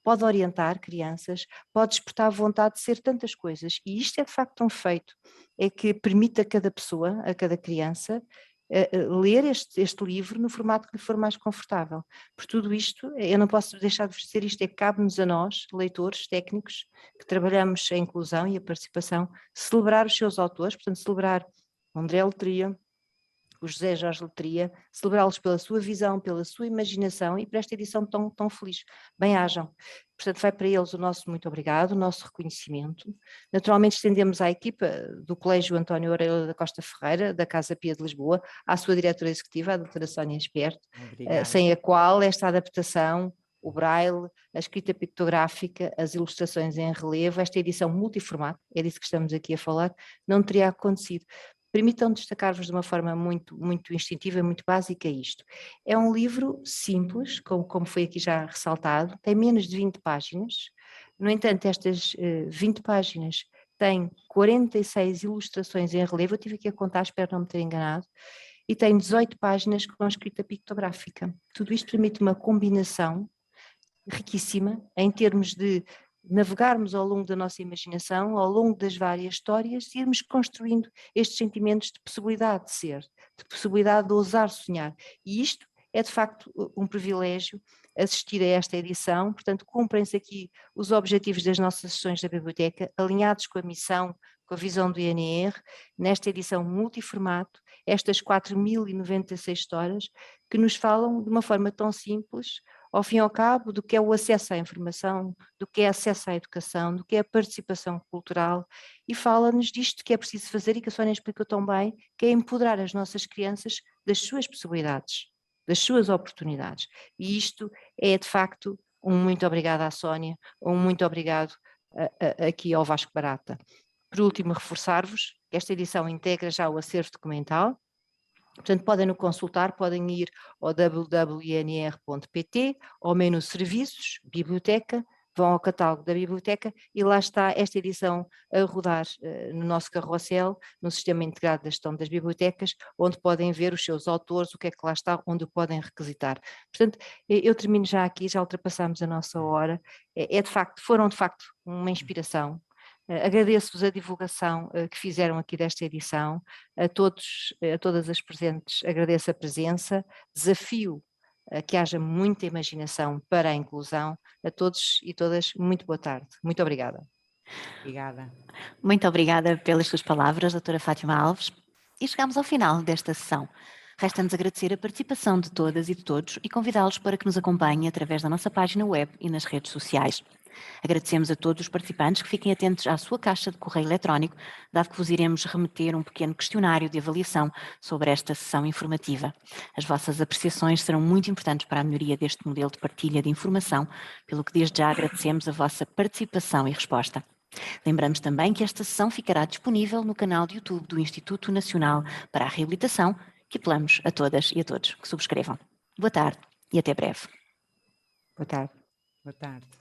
pode orientar crianças, pode despertar vontade de ser tantas coisas. E isto é de facto um feito, é que permite a cada pessoa, a cada criança, ler este livro no formato que lhe for mais confortável. Por tudo isto, eu não posso deixar de vos dizer isto, é que cabe-nos a nós, leitores, técnicos, que trabalhamos a inclusão e a participação, celebrar os seus autores, portanto celebrar o André Letria, o José Jorge Letria, celebrá-los pela sua visão, pela sua imaginação e por esta edição tão feliz. Bem-ajam. Portanto, vai para eles o nosso muito obrigado, o nosso reconhecimento. Naturalmente estendemos à equipa do Colégio António Aurélia da Costa Ferreira, da Casa Pia de Lisboa, à sua diretora executiva, a doutora Sónia Esperto, sem a qual esta adaptação, o braille, a escrita pictográfica, as ilustrações em relevo, esta edição multiformato, é disso que estamos aqui a falar, não teria acontecido. Permitam destacar-vos de uma forma muito instintiva, muito básica isto. É um livro simples, como foi aqui já ressaltado, tem menos de 20 páginas, no entanto estas 20 páginas têm 46 ilustrações em relevo, eu tive aqui a contar, espero não me ter enganado, e tem 18 páginas com escrita pictográfica. Tudo isto permite uma combinação riquíssima em termos de navegarmos ao longo da nossa imaginação, ao longo das várias histórias e irmos construindo estes sentimentos de possibilidade de ser, de possibilidade de ousar sonhar. E isto é de facto um privilégio assistir a esta edição, portanto cumprem-se aqui os objetivos das nossas sessões da biblioteca, alinhados com a missão, com a visão do INR, nesta edição multiformato, estas 4.096 histórias que nos falam de uma forma tão simples, ao fim e ao cabo, do que é o acesso à informação, do que é acesso à educação, do que é a participação cultural, e fala-nos disto que é preciso fazer e que a Sónia explicou tão bem, que é empoderar as nossas crianças das suas possibilidades, das suas oportunidades. E isto é, de facto, um muito obrigado à Sónia, um muito obrigado aqui ao Vasco Barata. Por último, reforçar-vos que esta edição integra já o acervo documental. Portanto, podem-no consultar, podem ir ao www.inr.pt, ao menu Serviços, Biblioteca, vão ao catálogo da biblioteca e lá está esta edição a rodar no nosso carrossel, no Sistema Integrado da Gestão das Bibliotecas, onde podem ver os seus autores, o que é que lá está, onde o podem requisitar. Portanto, eu termino já aqui, já ultrapassámos a nossa hora, foram de facto uma inspiração. Agradeço-vos a divulgação que fizeram aqui desta edição, a todas as presentes agradeço a presença, desafio que haja muita imaginação para a inclusão. A todos e todas, muito boa tarde. Muito obrigada. Obrigada. Muito obrigada pelas suas palavras, doutora Fátima Alves. E chegamos ao final desta sessão. Resta-nos agradecer a participação de todas e de todos e convidá-los para que nos acompanhem através da nossa página web e nas redes sociais. Agradecemos a todos os participantes que fiquem atentos à sua caixa de correio eletrónico, dado que vos iremos remeter um pequeno questionário de avaliação sobre esta sessão informativa. As vossas apreciações serão muito importantes para a melhoria deste modelo de partilha de informação, pelo que desde já agradecemos a vossa participação e resposta. Lembramos também que esta sessão ficará disponível no canal de YouTube do Instituto Nacional para a Reabilitação, que apelamos a todas e a todos que subscrevam. Boa tarde e até breve. Boa tarde. Boa tarde.